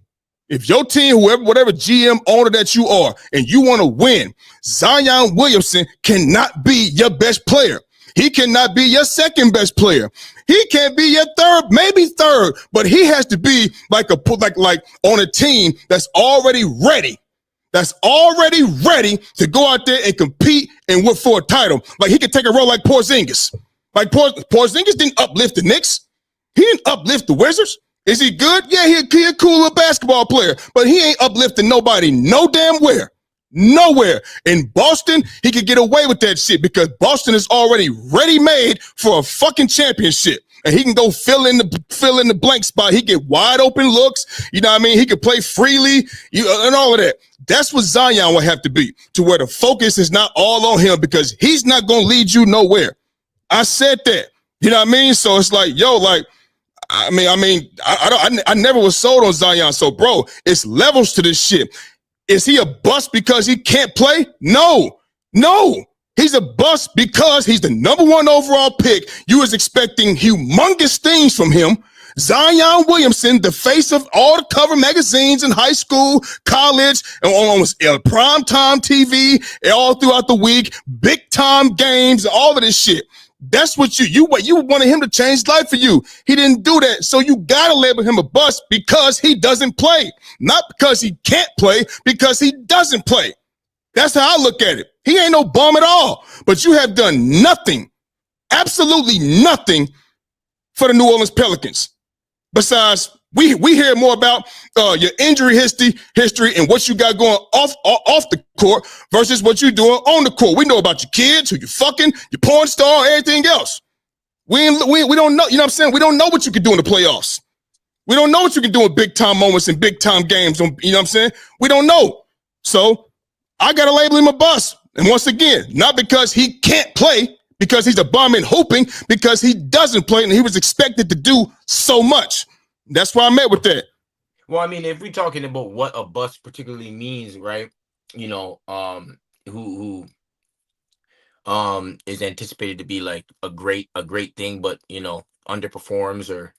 if your team, whatever GM owner that you are, and you want to win, Zion Williamson cannot be your best player. He cannot be your second best player. He can't be your third, maybe third, but he has to be like on a team that's already ready. That's already ready to go out there and compete and work for a title. Like he could take a role like Porzingis. Like Porzingis didn't uplift the Knicks. He didn't uplift the Wizards. Is he good? Yeah, he a cool little basketball player, but he ain't uplifting nobody no damn where. Nowhere. In Boston, he could get away with that shit because Boston is already ready-made for a fucking championship. And he can go fill in the blank spot. He get wide open looks. You know what I mean? He can play freely and all of that. That's what Zion will have to be, to where the focus is not all on him because he's not going to lead you nowhere. I said that. You know what I mean? So it's like, yo, like, I never was sold on Zion. So, bro, it's levels to this shit. Is he a bust because he can't play? No. He's a bust because he's the #1 overall pick. You was expecting humongous things from him. Zion Williamson, the face of all the cover magazines in high school, college, and on primetime TV, and all throughout the week, big time games, all of this shit. That's what you wanted him to change life for you. He didn't do that. So you gotta label him a bust because he doesn't play. Not because he can't play, because he doesn't play. That's how I look at it. He ain't no bum at all. But you have done nothing, absolutely nothing for the New Orleans Pelicans. Besides, we hear more about your injury history and what you got going off the court versus what you're doing on the court. We know about your kids, who you fucking, your porn star, everything else. We don't know, you know what I'm saying? We don't know what you can do in the playoffs. We don't know what you can do in big time moments and big time games. You know what I'm saying? We don't know. So I got to label him a bust. And once again, not because he can't play, because he's a bum and hoping, because he doesn't play and he was expected to do so much. That's why I met with that. Well, I mean, if we're talking about what a bust particularly means, right? You know, who is anticipated to be like a great thing, but underperforms, or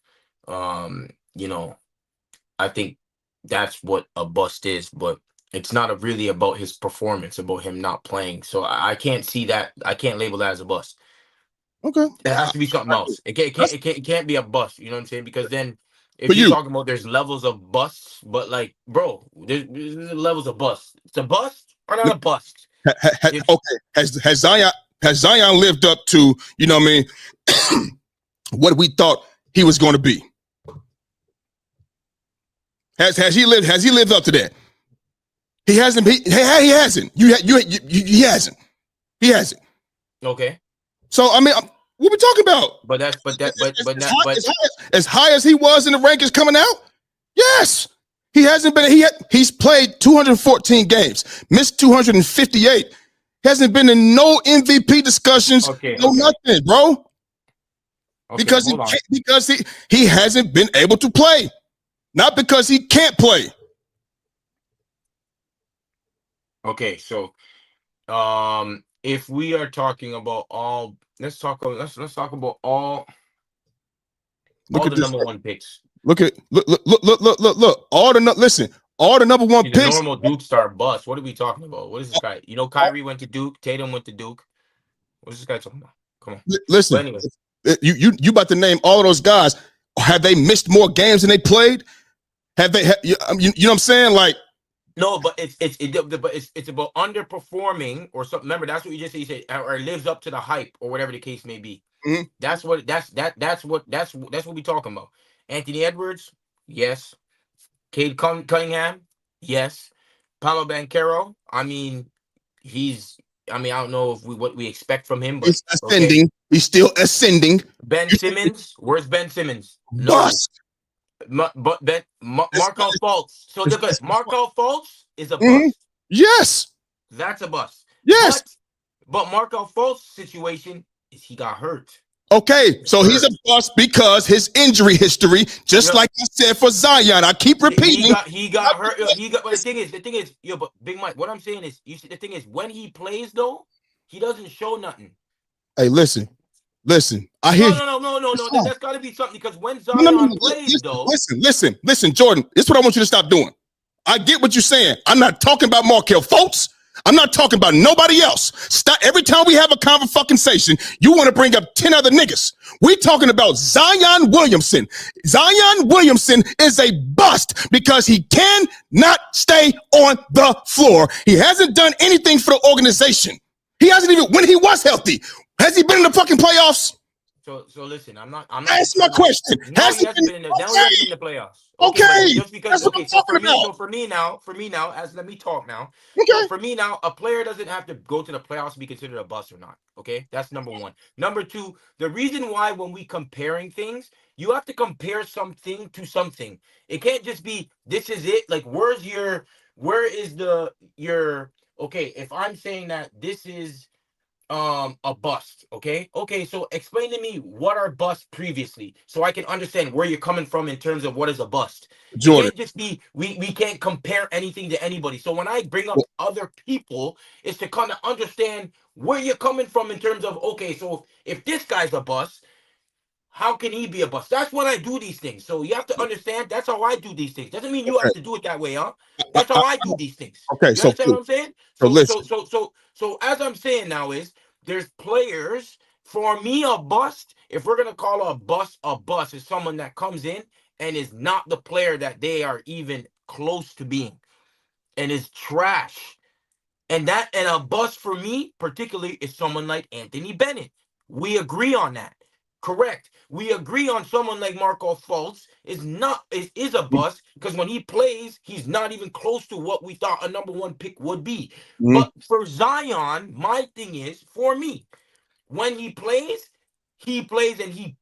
I think that's what a bust is, but it's not really about his performance, about him not playing. So I can't see that. I can't label that as a bust. Okay. It has to be something else. It can't be a bust. You know what I'm saying? Because then if you're talking about there's levels of busts, but like, bro, there's levels of busts. It's a bust or not a bust? Has Zion lived up to, you know what I mean, what we thought he was going to be? Has he lived up to that? He hasn't. He hasn't. He hasn't. He hasn't. Okay. So I mean, what we talking about? As high as he was in the rankings coming out, yes, he hasn't been. He's played 214 games, missed 258. Hasn't been in no MVP discussions. Nothing, bro. Okay, because he hasn't been able to play, not because he can't play. Okay, so if we are talking about all, let's talk about all the #1 picks. Look. All the #1 picks. The normal Duke star bust. What are we talking about? What is this guy? Kyrie went to Duke. Tatum went to Duke. What is this guy talking about? Come on. Listen. Anyway. You about to name all of those guys. Have they missed more games than they played? Have they? You know what I'm saying? Like. No, but it's about underperforming or something. Remember, that's what you just said. You said, or lives up to the hype, or whatever the case may be. Mm-hmm. That's what we talking about. Anthony Edwards, yes. Cade Cunningham, yes. Paolo Banchero, I mean, I don't know if what we expect from him, but he's ascending. Okay. He's still ascending. Ben Simmons, where's Ben Simmons? Bust. But Markelle Fultz. So look at Markelle Fultz is a bust. Mm-hmm. Yes, that's a bust. Yes, but Markelle Fultz situation is he got hurt. Okay, so he's a bust because his injury history, just like I said for Zion. I keep repeating. He got hurt. But the thing is, but Big Mike, what I'm saying is, the thing is, when he plays though, he doesn't show nothing. Hey, listen. I hear. No. That's got to be something, because when Zion plays, though. Listen, Jordan. This is what I want you to stop doing. I get what you're saying. I'm not talking about Markelle Fultz. I'm not talking about nobody else. Stop. Every time we have a conversation, you want to bring up 10 other niggas. We're talking about Zion Williamson. Zion Williamson is a bust because he cannot stay on the floor. He hasn't done anything for the organization. He hasn't even, when he was healthy, has he been in the fucking playoffs? So listen, I'm not. That's my question. No, he hasn't been in the playoffs. Okay. Just because. Okay. So for me now, let me talk now. Okay. So for me now, a player doesn't have to go to the playoffs to be considered a bust or not. Okay, that's number one. Number two, the reason why when we comparing things, you have to compare something to something. It can't just be this is it. Like where is your? Okay, if I'm saying that this is a bust. Okay, so explain to me what are busts previously so I can understand where you're coming from in terms of what is a bust. It Jordan. can't just be we can't compare anything to anybody. So when I bring up Well, other people, it's to kind of understand where you're coming from in terms of, okay, so if this guy's a bust, how can he be a bust? That's when I do these things. So you have to understand that's how I do these things. Doesn't mean you okay. have to do it that way, huh? I, That's how I, I do these things. okay. You So understand what cool. I'm saying? So So listen. so so so as I'm saying now is there's players. For me, a bust, if we're gonna call a bust is someone that comes in and is not the player that they are even close to being and is trash. And a bust for me, particularly, is someone like Anthony Bennett. We agree on that. Correct. We agree on someone like Marco Fultz is a bust because when he plays, he's not even close to what we thought a number one pick would be. Mhm. But for Zion, my thing is for me, when he plays and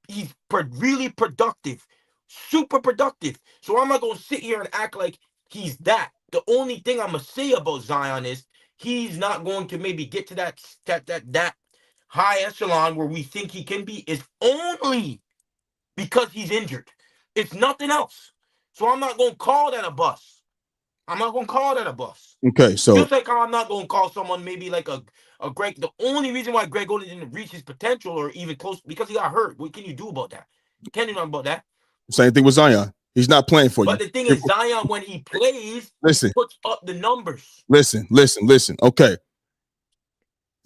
really productive, super productive. So I'm not gonna sit here and act like he's that. The only thing I'm gonna say about Zion is he's not going to maybe get to that high echelon where we think he can be is only because he's injured. It's nothing else. So I'm not gonna call that a bust. I'm not gonna call that a bust. Okay. So Just like how I'm not gonna call someone maybe like a Greg. The only reason why Greg Oden didn't reach his potential or even close because he got hurt. What can you do about that? Can't do nothing about that. same thing with Zion. He's not playing for you. But the thing is, Zion when he plays, he Listen. puts up the numbers. Listen. Okay.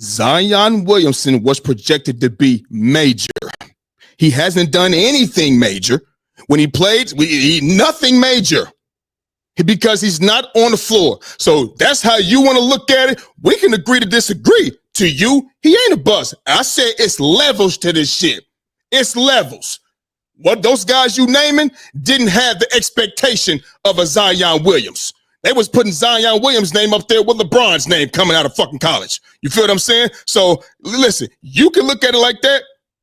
Zion Williamson was projected to be major. He hasn't done anything major. When he played, nothing major because he's not on the floor. So that's how you want to look at it. We can agree to disagree. To you, he ain't a bust. I said it's levels to this shit. It's levels. What those guys you naming didn't have the expectation of a Zion Williams. They was putting Zion Williams' name up there with LeBron's name coming out of fucking college. You feel what I'm saying? So listen, you can look at it like that.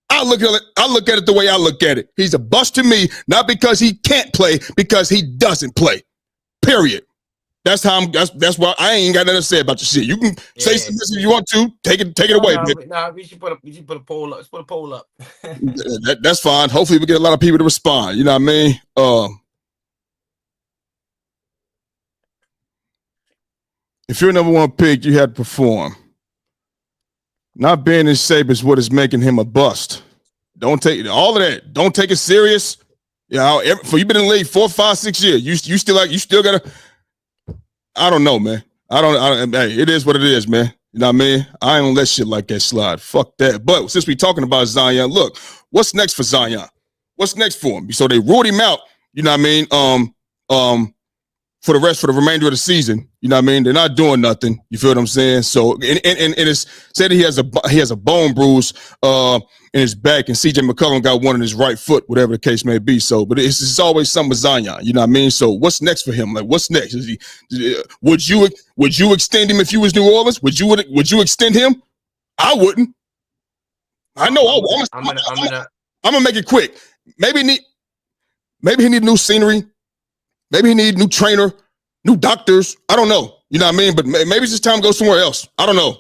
I look at it the way I look at it. He's a bust to me, not because he can't play, because he doesn't play. Period. That's how I'm. That's why I ain't got nothing to say about your shit. You can say Yeah. something if you want to. Take it No, away, man. we should put a poll up. Let's put a poll up. That's fine. Hopefully, we get a lot of people to respond. You know what I mean? If you're number one pick, you had to perform. Not being in shape is what is making him a bust. Don't take all of that. Don't take it serious. You know, for you've been in the league 4, 5, 6 years. You still gotta. I don't know, man. I don't. Hey, it is what it is, man. You know what I mean? I ain't gonna let shit like that slide. Fuck that. But since we talking about Zion, look, what's next for Zion? What's next for him? So they ruled him out. You know what I mean? For the remainder of the season. You know what I mean? They're not doing nothing. You feel what I'm saying? So and it's said he has a bone bruise in his back, and CJ McCollum got one in his right foot, whatever the case may be. So, but it's always something with Zion. You know what I mean? So what's next for him? Like what's next? Would you extend him if you was New Orleans? Would you extend him? I wouldn't. I know. I'm gonna. I'm gonna make it quick. Maybe he need new scenery. Maybe he need new trainer, new doctors. I don't know. You know what I mean? But maybe it's just time to go somewhere else. I don't know.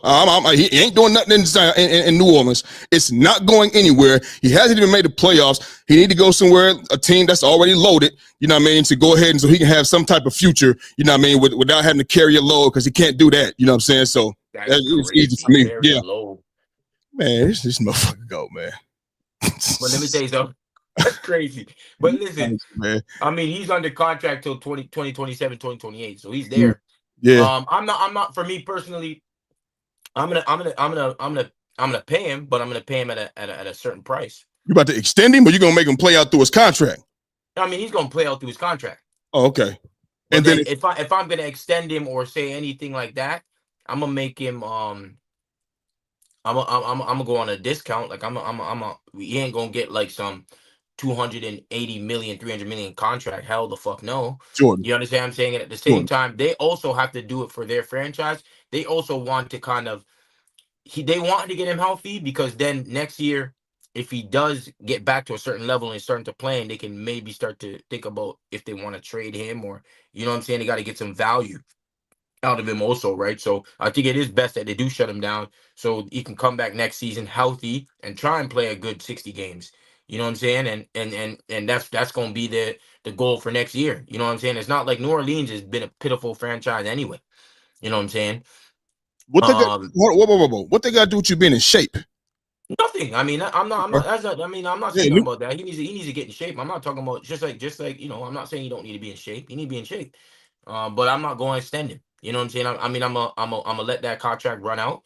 He ain't doing nothing in New Orleans. It's not going anywhere. He hasn't even made the playoffs. He need to go somewhere, a team that's already loaded, you know what I mean, to go ahead and so he can have some type of future, you know what I mean, without having to carry a load because he can't do that. You know what I'm saying? So it's easy for me. Very Yeah. low. Man, this motherfucker go, man. But let me tell you something. That's crazy. But listen, Thanks, man. I mean, he's under contract till 2027, 2028. So he's there. Yeah. I'm not for me personally, I'm gonna pay him, but I'm gonna pay him at a certain price. You about to extend him or you gonna make him play out through his contract? I mean, he's gonna play out through his contract. Oh, okay. But And then if I'm gonna extend him or say anything like that, I'm gonna make him I'm gonna go on a discount. Like we ain't gonna get like some 280 million, 300 million contract. Hell the fuck no. Jordan. You understand what I'm saying? And at the same time, they also have to do it for their franchise. They also want to kind of they want to get him healthy because then next year, if he does get back to a certain level and starting to play, they can maybe start to think about if they want to trade him or you know what I'm saying. They got to get some value. out of him also, right? So I think it is best that they do shut him down so he can come back next season healthy and try and play a good 60 games. You know what I'm saying? And that's going to be the goal for next year. You know what I'm saying? It's not like New Orleans has been a pitiful franchise anyway. You know what I'm saying? What they got? Whoa. What they got to do with you being in shape? Nothing. I mean, I'm not. That's not. I mean, I'm not Yeah, saying nothing about that. He needs to get in shape. I'm not talking about just like I'm not saying you don't need to be in shape. You need to be in shape. But I'm not going to extend him. You know what I'm saying? I mean, I'm a let that contract run out,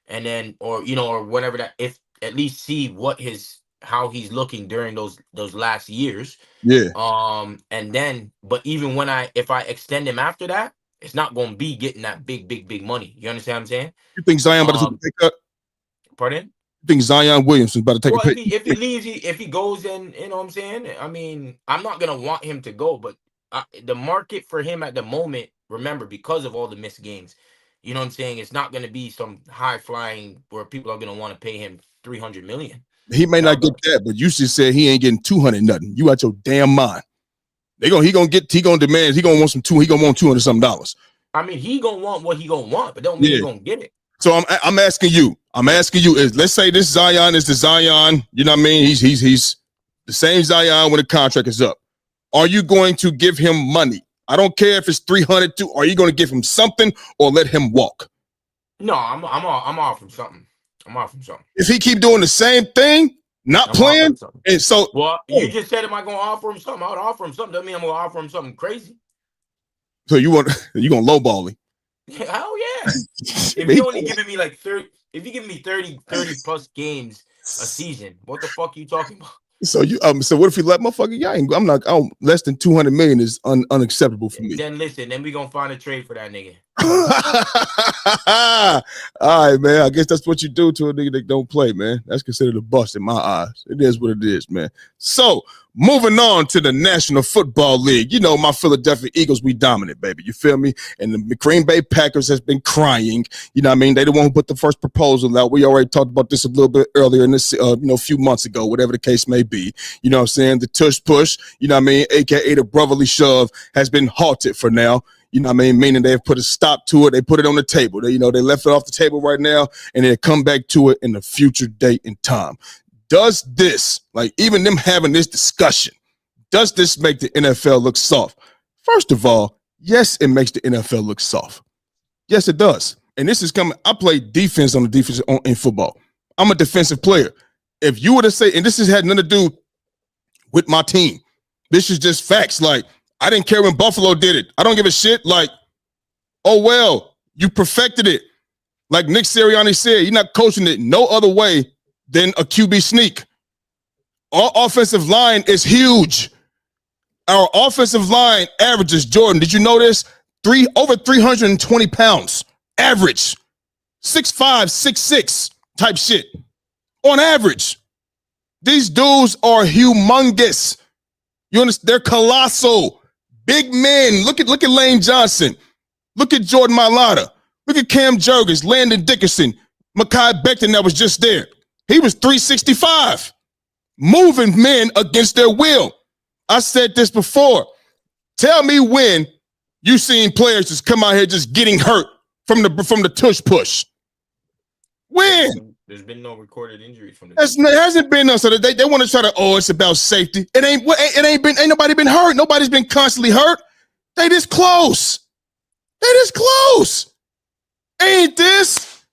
and then or whatever that, if at least see how he's looking during those last years. yeah. And then, but even if I extend him after that, it's not going to be getting that big money. You understand what I'm saying? You think Zion about to take a pay cut? Pardon? You think Zion Williamson about to take Well, a pay? if he leaves, if he goes, then you know what I'm saying. I mean, I'm not gonna want him to go, but the market for him at the moment, remember, because of all the missed games, you know what I'm saying. It's not gonna be some high flying where people are gonna want to pay him 300 million. He may Now, not get that, but you just said he ain't getting 200 nothing. You out your damn mind. He gonna demand, he gonna want some two, he gonna want $200 something. I mean, he gonna want what he gonna want, but don't mean he gonna get it. So I'm asking you, is let's say this Zion is the Zion, you know what I mean? He's the same Zion when the contract is up. Are you going to give him money? I don't care if it's 300 to, are you going to give him something or let him walk? No, I'm offering something. I'm offering something. If he keep doing the same thing, not playing, and so you just said, am I going to offer him something? I would offer him something. Doesn't mean I'm going to offer him something crazy. So you gonna lowball him? Hell yeah! If you're only giving me like 30, if you give me 30 plus games a season, what the fuck are you talking about? So so what if you let motherfucker? Yeah, less than 200 million is unacceptable for me. Then listen, then we gonna find a trade for that nigga. All right, man. I guess that's what you do to a nigga that don't play, man. That's considered a bust in my eyes. It is what it is, man. So moving on to the National Football League. You know, my Philadelphia Eagles, we dominant, baby. You feel me? And the Green Bay Packers has been crying. You know what I mean? They the one who put the first proposal out. We already talked about this a little bit earlier in this, a few months ago, whatever the case may be. You know what I'm saying? The tush push, you know what I mean? AKA the brotherly shove has been halted for now. You know what I mean? Meaning they've put a stop to it. They put it on the table. They left it off the table right now, and they'll come back to it in a future date and time. Does this, like even them having this discussion, does this make the NFL look soft? First of all, yes, it makes the NFL look soft. Yes, it does. And this is coming. I play defense on the defense in football. I'm a defensive player. If you were to say, and this has had nothing to do with my team, this is just facts. Like, I didn't care when Buffalo did it. I don't give a shit. Like, oh, well, you perfected it. Like Nick Sirianni said, you're not coaching it no other way than a QB sneak. Our offensive line is huge. Our offensive line averages, Jordan, did you know this? Over 320 pounds. Average. 6'5", 6'6" type shit. On average. These dudes are humongous. You understand? They're colossal. Big men. Look at Lane Johnson. Look at Jordan Mailata. Look at Cam Jurgens, Landon Dickerson, Mekhi Becton that was just there. He was 365. Moving men against their will. I said this before. Tell me when you seen players just come out here just getting hurt from the tush push. When? There's been no recorded injuries from the. It hasn't been no. So they want to try to. Oh, it's about safety. Ain't nobody been hurt. Nobody's been constantly hurt. They this close. They this close. Ain't this?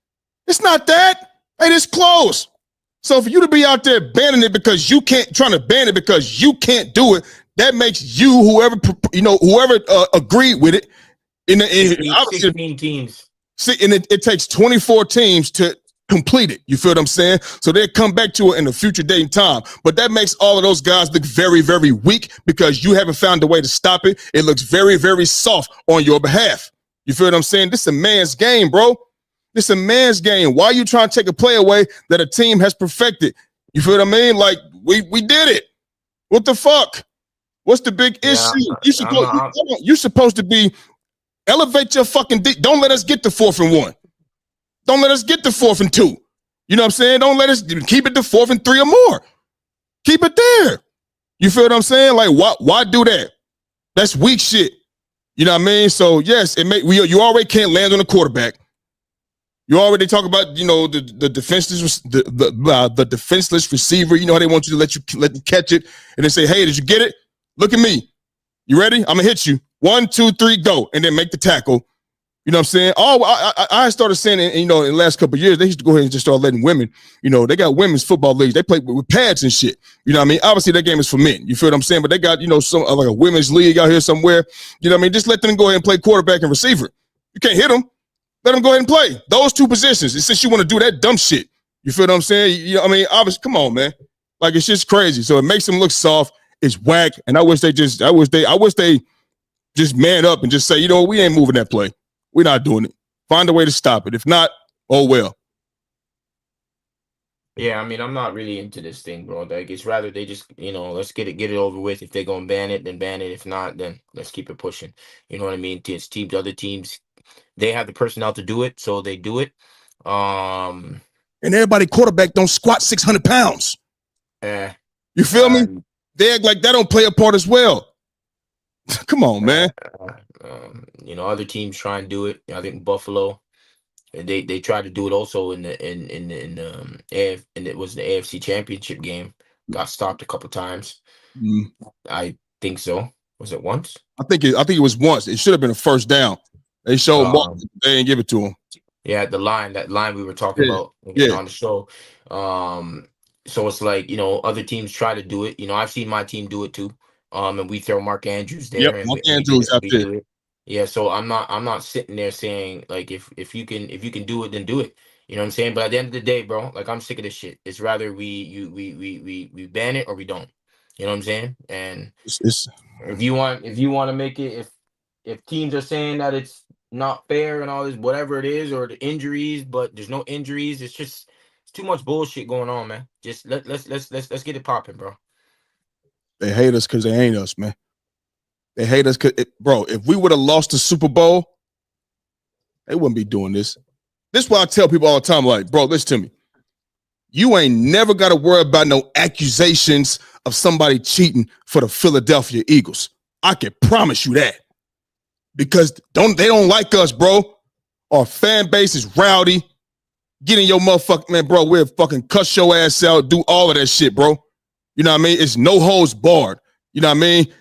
It's not that. They this close. So for you to be out there banning it because you can't, trying to ban it because you can't do it, that makes you whoever agreed with it. In 16 teams. See, and it takes 24 teams to complete it. You feel what I'm saying? So they'll come back to it in a future date and time. But that makes all of those guys look very, very weak because you haven't found a way to stop it. It looks very, very soft on your behalf. You feel what I'm saying? This is a man's game, bro. This is a man's game. Why are you trying to take a play away that a team has perfected? You feel what I mean? Like, we did it. What the fuck? What's the big issue? You're supposed to be elevate your fucking dick. Don't let us get the 4th and 1. Don't let us get the 4th and 2. You know what I'm saying? Don't let us keep it to 4th and 3 or more. Keep it there. You feel what I'm saying? Like, why do that? That's weak shit. You know what I mean? So yes, you already can't land on a quarterback. You already talk about, you know, the defenseless the defenseless receiver. You know how they want you to let you catch it, and then say, "Hey, did you get it? Look at me. You ready? I'm gonna hit you. 1, 2, 3, go," and then make the tackle. You know what I'm saying? I started saying, in the last couple of years, they used to go ahead and just start letting women, you know, they got women's football leagues. They play with pads and shit. You know what I mean? Obviously, that game is for men. You feel what I'm saying? But they got, you know, some like a women's league out here somewhere. You know what I mean? Just let them go ahead and play quarterback and receiver. You can't hit them. Let them go ahead and play those two positions. And since you want to do that dumb shit, you feel what I'm saying? You know what I mean? Obviously, come on, man. Like, it's just crazy. So it makes them look soft. It's whack. And I wish they just man up and just say, you know, we ain't moving that play. We're not doing it. Find a way to stop it. If not, oh well. Yeah, I mean, I'm not really into this thing, bro. Like, it's rather they just, you know, let's get it over with. If they're gonna ban it, then ban it. If not, then let's keep it pushing. You know what I mean? Other teams, they have the personnel to do it, so they do it. And everybody quarterback don't squat 600 pounds. You feel me? They act like that don't play a part as well. Come on, man. You know, other teams try and do it. I think Buffalo, they tried to do it also in it was the AFC Championship game. Got stopped a couple times. I think so. Was it once? I think it was once. It should have been a first down. They showed Mark. They didn't give it to him. Yeah, that line we were talking about on the show. So it's like, you know, other teams try to do it. You know, I've seen my team do it too. And we throw Mark Andrews there. Yep, and Mark Andrews out there. Yeah, so I'm not sitting there saying, like, if you can do it, then do it. You know what I'm saying? But at the end of the day, bro, like, I'm sick of this shit. It's rather we ban it or we don't. You know what I'm saying? And if you want to make it, if teams are saying that it's not fair and all this, whatever it is, or the injuries, but there's no injuries, it's too much bullshit going on, man. Just let's get it popping, bro. They hate us because they ain't us, man. They hate us because, bro, if we would have lost the Super Bowl, they wouldn't be doing this. This is why I tell people all the time, like, bro, listen to me. You ain't never got to worry about no accusations of somebody cheating for the Philadelphia Eagles. I can promise you that. Because they don't like us, bro. Our fan base is rowdy. Get in your motherfucking, man, bro, we'll fucking cuss your ass out, do all of that shit, bro. You know what I mean? It's no holds barred. You know what I mean?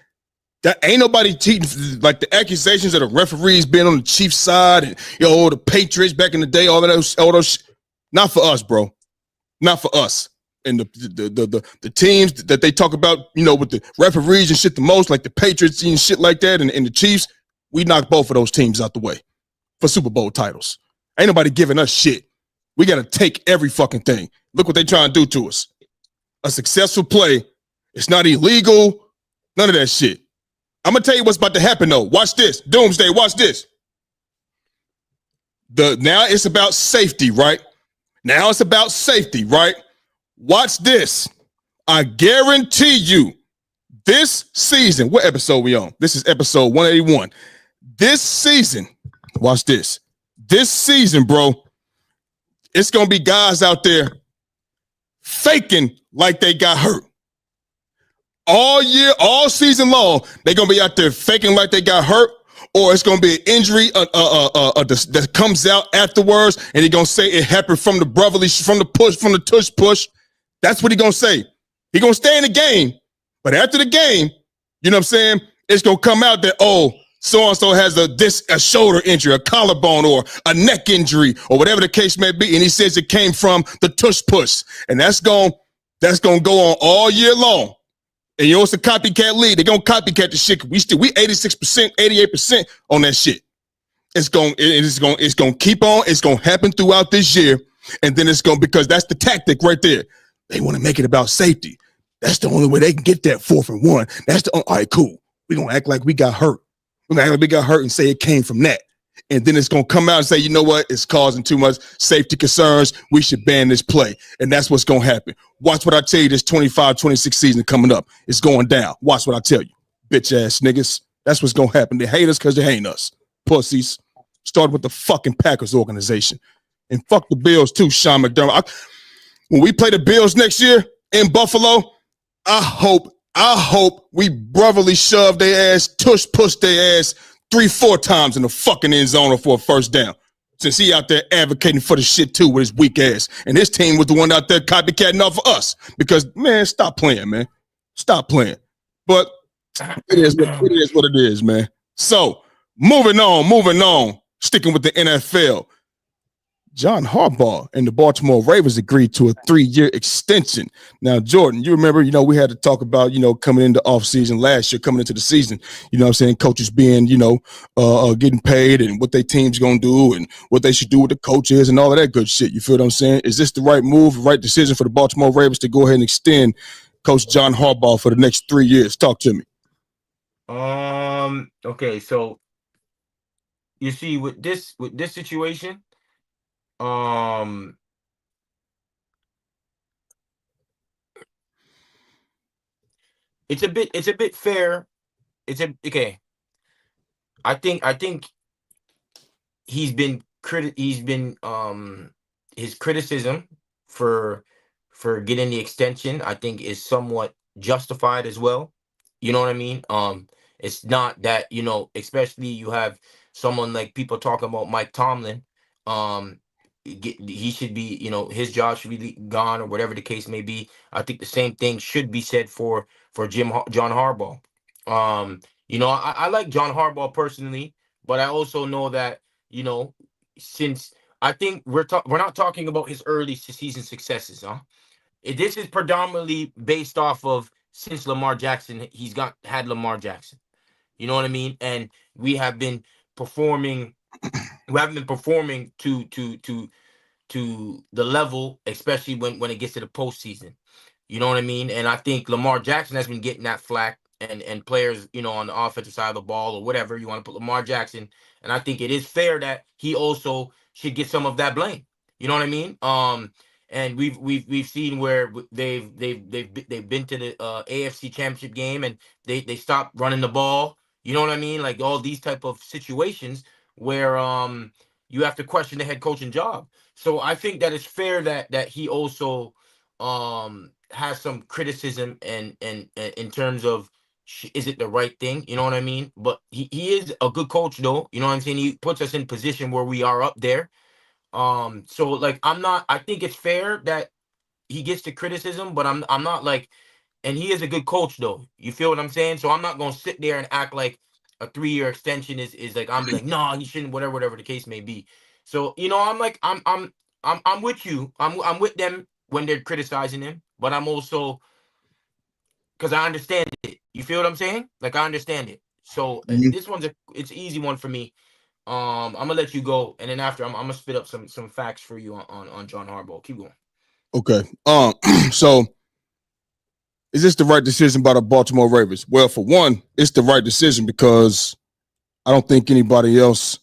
That ain't nobody cheating. Like the accusations of the referees being on the Chiefs side and, you know, the Patriots back in the day, all those not for us, bro. Not for us. And the teams that they talk about, you know, with the referees and shit the most, like the Patriots and shit like that, and the Chiefs, we knocked both of those teams out the way for Super Bowl titles. Ain't nobody giving us shit. We got to take every fucking thing. Look what they trying to do to us. A successful play. It's not illegal. None of that shit. I'm going to tell you what's about to happen, though. Watch this. Doomsday, watch this. Now it's about safety, right? Now it's about safety, right? Watch this. I guarantee you, this season, what episode we on? This is episode 181. This season, watch this. This season, bro, it's going to be guys out there faking like they got hurt. All year, all season long, they're going to be out there faking like they got hurt, or it's going to be an injury that comes out afterwards, and he's going to say it happened from the brotherly, from the tush push. That's what he's going to say. He's going to stay in the game, but after the game, you know what I'm saying, it's going to come out that, oh, so-and-so has a shoulder injury, a collarbone, or a neck injury, or whatever the case may be, and he says it came from the tush push, and that's going to go on all year long. And you know it's a copycat league. They're gonna copycat the shit. We 86%, 88% on that shit. It's gonna keep on. It's gonna happen throughout this year, and then it's gonna, because that's the tactic right there. They want to make it about safety. That's the only way they can get that 4th and 1. That's all right, cool. We're gonna act like we got hurt. We're gonna act like we got hurt and say it came from that. And then it's going to come out and say, you know what? It's causing too much safety concerns. We should ban this play. And that's what's going to happen. Watch what I tell you this 25-26 season coming up. It's going down. Watch what I tell you. Bitch ass niggas. That's what's going to happen. They hate us because they hate us. Pussies. Started with the fucking Packers organization. And fuck the Bills too, Sean McDermott. When we play the Bills next year in Buffalo, I hope we brotherly shove their ass, push their ass 3-4 times in the fucking end zone for a first down. Since he out there advocating for the shit too with his weak ass. And his team was the one out there copycatting off of us. Because, man, stop playing, man. Stop playing. But it is what it is, man. So, moving on. Sticking with the NFL. John Harbaugh and the Baltimore Ravens agreed to a 3-year extension. Now, Jordan, you remember, we had to talk about, coming into offseason last year, coming into the season, what I'm saying, coaches being, getting paid and what their team's going to do and what they should do with the coaches and all of that good shit. You feel what I'm saying? Is this the right move, right decision for the Baltimore Ravens to go ahead and extend Coach John Harbaugh for the next 3 years? Talk to me. Okay, so you see with this situation, it's a bit fair. Okay. I think he's been his criticism for getting the extension, I think, is somewhat justified as well. You know what I mean? It's not that, especially you have someone like people talking about Mike Tomlin. He should be, his job should be gone or whatever the case may be. I think the same thing should be said for John Harbaugh. I like John Harbaugh personally, but I also know that, since I think we're not talking about his early season successes, huh? This is predominantly based off of since Lamar Jackson, had Lamar Jackson. You know what I mean? And we have been performing. We haven't been performing to the level, especially when it gets to the postseason. You know what I mean? And I think Lamar Jackson has been getting that flack, and players, on the offensive side of the ball or whatever you want to put Lamar Jackson. And I think it is fair that he also should get some of that blame. You know what I mean? And we've seen where they've been to the AFC Championship game and they stopped running the ball. You know what I mean? Like all these type of situations where you have to question the head coaching job. So I think that it's fair that he also has some criticism and in terms of is it the right thing? You know what I mean? But he is a good coach though. You know what I'm saying? He puts us in position where we are up there. So like I think it's fair that he gets the criticism, but I'm not like, and he is a good coach though. You feel what I'm saying? So I'm not gonna sit there and act like a 3-year extension is like I'm like, no, he shouldn't, whatever the case may be. So I'm like I'm with you. I'm with them when they're criticizing him, but I'm also, because I understand it. You feel what I'm saying? Like I understand it. So this it's an easy one for me. I'm gonna let you go, and then after I'm gonna spit up some facts for you on John Harbaugh. Keep going. Okay. So is this the right decision by the Baltimore Ravens? Well, for one, it's the right decision because I don't think anybody else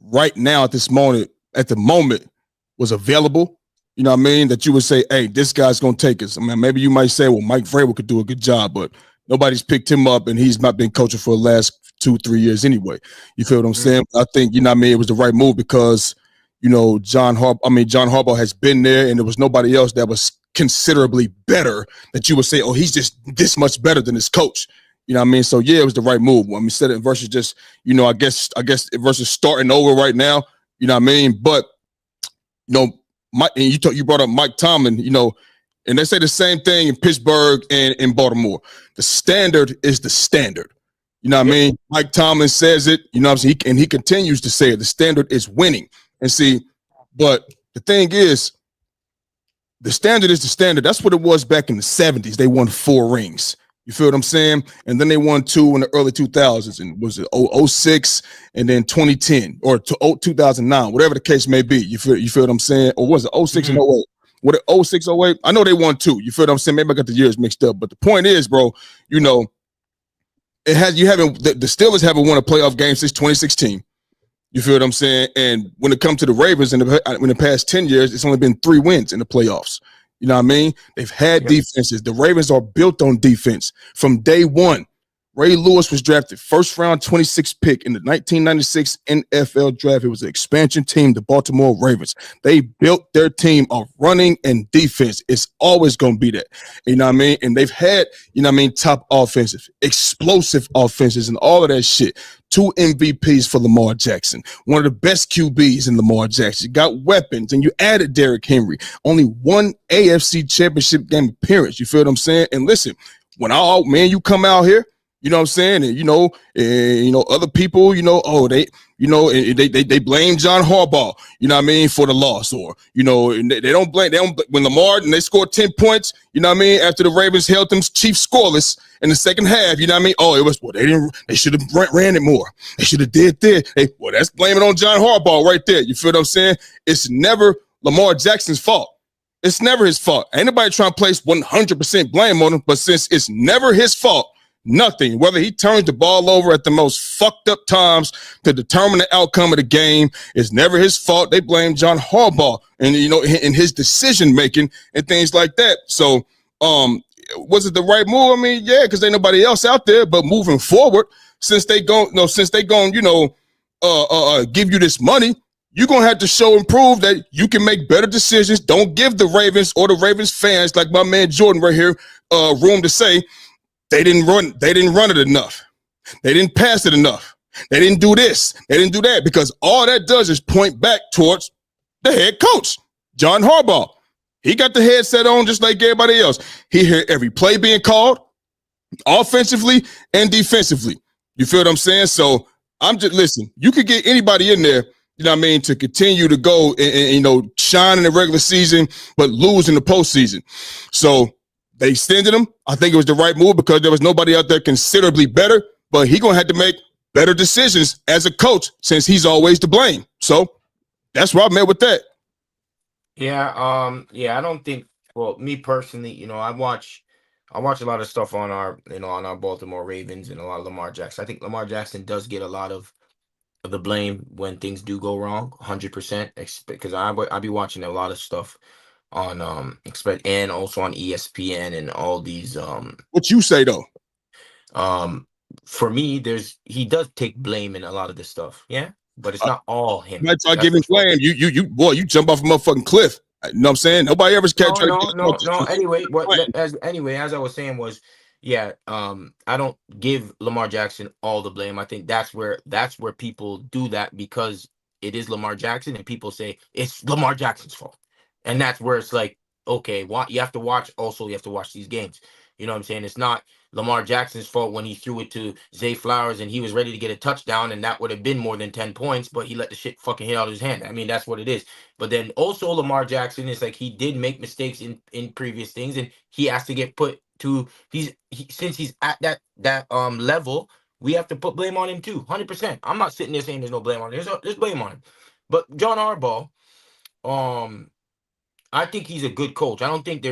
right now at the moment was available. You know what I mean? That you would say, hey, this guy's going to take us. I mean, maybe you might say, well, Mike Vrabel could do a good job, but nobody's picked him up and he's not been coaching for the last 2-3 years anyway. You feel what I'm saying? I think, it was the right move because, John Harbaugh has been there and there was nobody else that was considerably better that you would say, oh, he's just this much better than his coach. You know what I mean? So, yeah, it was the right move. I mean, instead of versus just, I guess versus starting over right now, you know what I mean? But, Mike, and you brought up Mike Tomlin, and they say the same thing in Pittsburgh and in Baltimore. The standard is the standard. You know what I mean? Mike Tomlin says it, what I'm saying? And he continues to say it. The standard is winning. And see, but the thing is, the standard is the standard. That's what it was back in the 70s. They won 4 rings. You feel what I'm saying? And then they won 2 in the early 2000s. And was it 06 and then 2010 or 2009, whatever the case may be. You feel what I'm saying? Or was it 06 and 08? What, 06, 08? I know they won 2. You feel what I'm saying? Maybe I got the years mixed up. But the point is, bro, the Steelers haven't won a playoff game since 2016. You feel what I'm saying? And when it comes to the Ravens in the past 10 years, it's only been 3 wins in the playoffs. You know what I mean? They've had defenses. The Ravens are built on defense from day one. Ray Lewis was drafted first round 26th pick in the 1996 NFL draft. It was an expansion team, the Baltimore Ravens. They built their team of running and defense. It's always going to be that. You know what I mean? And they've had, top offensive, explosive offenses and all of that shit. 2 MVPs for Lamar Jackson, one of the best QBs in Lamar Jackson. You got weapons, and you added Derrick Henry. Only 1 AFC Championship game appearance. You feel what I'm saying? And listen, when you come out here, you know what I'm saying? And other people, they blame John Harbaugh, you know what I mean, for the loss, or and they don't blame when Lamar and they scored 10 points, you know what I mean, after the Ravens held them Chiefs scoreless in the second half, you know what I mean? Oh, it was they should have ran it more. They should have did this. That's blaming on John Harbaugh right there. You feel what I'm saying? It's never Lamar Jackson's fault. It's never his fault. Ain't nobody trying to place 100% blame on him, but since it's never his fault, nothing, whether he turns the ball over at the most fucked up times to determine the outcome of the game, is never his fault. They blame John Harbaugh and in his decision making and things like that. So was it the right move? I mean, yeah, because ain't nobody else out there. But moving forward, since they give you this money, you're gonna have to show and prove that you can make better decisions. Don't give the Ravens or the Ravens fans, like my man Jordan right here, room to say they didn't run it enough. They didn't pass it enough. They didn't do this. They didn't do that, because all that does is point back towards the head coach, John Harbaugh. He got the headset on just like everybody else. He heard every play being called, offensively and defensively. You feel what I'm saying? So listen, you could get anybody in there, you know what I mean, to continue to go and shine in the regular season, but lose in the postseason. So they extended him. I think it was the right move because there was nobody out there considerably better, but he's going to have to make better decisions as a coach since he's always to blame. So that's where I'm at with that. Yeah, I don't think, well, me personally, I watch a lot of stuff on our Baltimore Ravens and a lot of Lamar Jackson. I think Lamar Jackson does get a lot of the blame when things do go wrong, 100%, because I be watching a lot of stuff on and also on ESPN and all these what you say though? For me, he does take blame in a lot of this stuff, yeah, but it's not all him. That's not giving blame. You jump off a motherfucking cliff. You know what I'm saying? Nobody ever catch. No. Anyway, as I was saying was, yeah, I don't give Lamar Jackson all the blame. I think that's where people do that, because it is Lamar Jackson and people say it's Lamar Jackson's fault. And that's where it's like, okay, you have to watch these games. You know what I'm saying? It's not Lamar Jackson's fault when he threw it to Zay Flowers and he was ready to get a touchdown, and that would have been more than 10 points, but he let the shit fucking hit out of his hand. I mean, that's what it is. But then also Lamar Jackson is like, he did make mistakes in previous things, and he has to get put to since he's at that level, we have to put blame on him too, 100%. I'm not sitting there saying there's no blame on him. There's blame on him. But John Harbaugh, I think he's a good coach. I don't think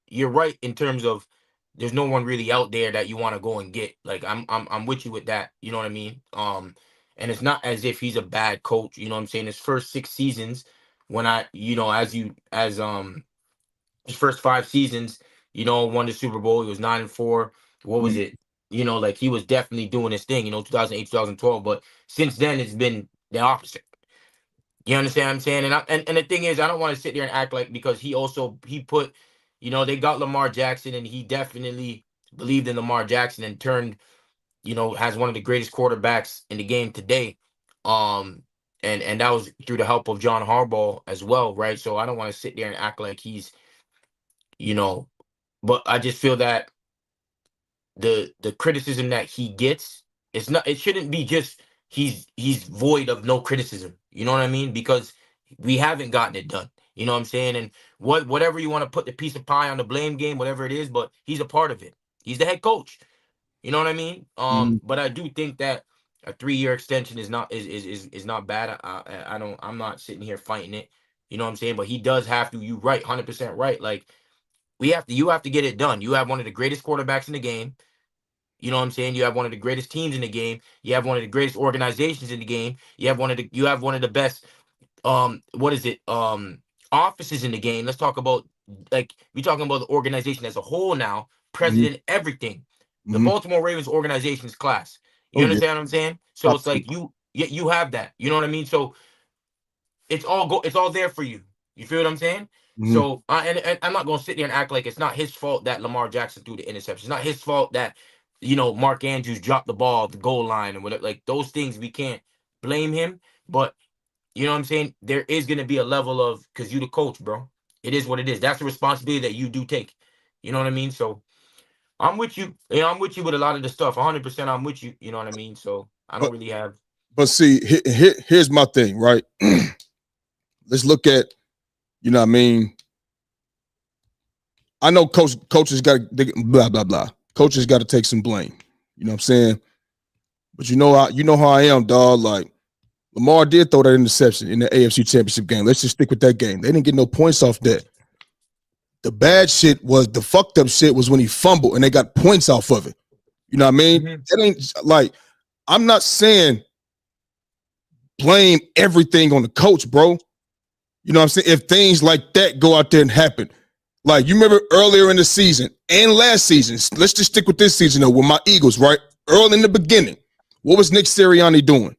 you're right in terms of there's no one really out there that you want to go and get. Like I'm with you with that. You know what I mean? And it's not as if he's a bad coach. You know what I'm saying? His first 6 seasons, when his first 5 seasons, won the Super Bowl. He was 9-4. What was it? Like he was definitely doing his thing. 2008, 2012. But since then, it's been the opposite. You understand what I'm saying? And the thing is, I don't want to sit there and act like, because he put, they got Lamar Jackson, and he definitely believed in Lamar Jackson and turned, has one of the greatest quarterbacks in the game today. And that was through the help of John Harbaugh as well, right? So I don't want to sit there and act like he's, but I just feel that the criticism that he gets, it shouldn't be just he's void of no criticism. You know what I mean? Because we haven't gotten it done. You know what I'm saying? And whatever you want to put the piece of pie on the blame game, whatever it is, but he's a part of it. He's the head coach. You know what I mean? But I do think that a 3-year extension is not bad. I'm not sitting here fighting it. You know what I'm saying? But he does have to. You right, 100% right. Like you have to get it done. You have one of the greatest quarterbacks in the game. You know what I'm saying? You have one of the greatest teams in the game. You have one of the greatest organizations in the game. You have one of the best offices in the game. Let's talk about, like, we're talking about the organization as a whole now, president, everything. The Baltimore Ravens organization is class. You understand what I'm saying? So it's like you have that. You know what I mean? So it's all there for you. You feel what I'm saying? So and I'm not gonna sit there and act like it's not his fault that Lamar Jackson threw the interception. It's not his fault that Mark Andrews dropped the ball at the goal line and whatever. Like those things, we can't blame him. But you know what I'm saying? There is gonna be a level of, because you the coach, bro. It is what it is. That's the responsibility that you do take. You know what I mean? So I'm with you. I'm with you with a lot of the stuff. 100%. I'm with you. You know what I mean? So I don't But really have. but see, here's my thing, right? Let's look at, you know what I mean? I know coaches got to blah blah blah. Coaches got to take some blame. You know what I'm saying? But you know how I am, dog. Like Lamar did throw that interception in the AFC Championship game. Let's just stick with that game. They didn't get no points off that. The bad shit was the fucked up shit was when he fumbled and they got points off of it. You know what I mean? Mhm. That ain't like, I'm not saying blame everything on the coach, bro. You know what I'm saying? If things like that go out there and happen. Like, you remember earlier in the season and last season, let's just stick with this season though, with my Eagles, right? Early in the beginning, what was Nick Sirianni doing?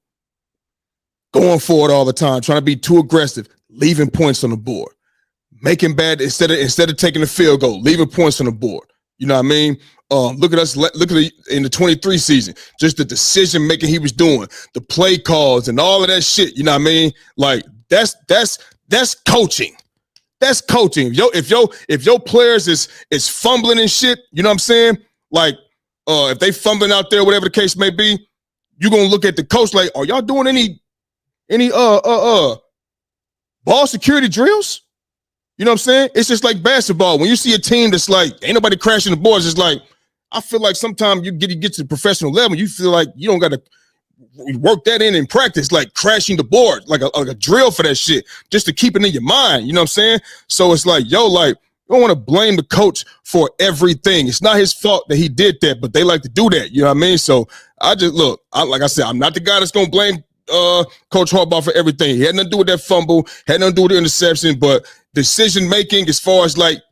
Going for it all the time, trying to be too aggressive, leaving points on the board, making bad instead of taking the field goal, leaving points on the board. You know what I mean? Look at us. Look at in the 23 season, just the decision making he was doing, the play calls, and all of that shit. You know what I mean? Like that's coaching. That's coaching. If your players is fumbling and shit, you know what I'm saying? Like, if they fumbling out there, whatever the case may be, you're gonna look at the coach like, are y'all doing any ball security drills? You know what I'm saying? It's just like basketball. When you see a team that's like, ain't nobody crashing the boards, it's like, I feel like sometimes you get to the professional level, you feel like you don't got to work that in practice, like crashing the board, like a drill for that shit, just to keep it in your mind. You know what I'm saying? So it's like, yo, like, you don't want to blame the coach for everything. It's not his fault that he did that, but they like to do that. You know what I mean? So I just look, like I said, I'm not the guy that's gonna blame Coach Harbaugh for everything. He had nothing to do with that fumble, had nothing to do with the interception, but decision making as far as like,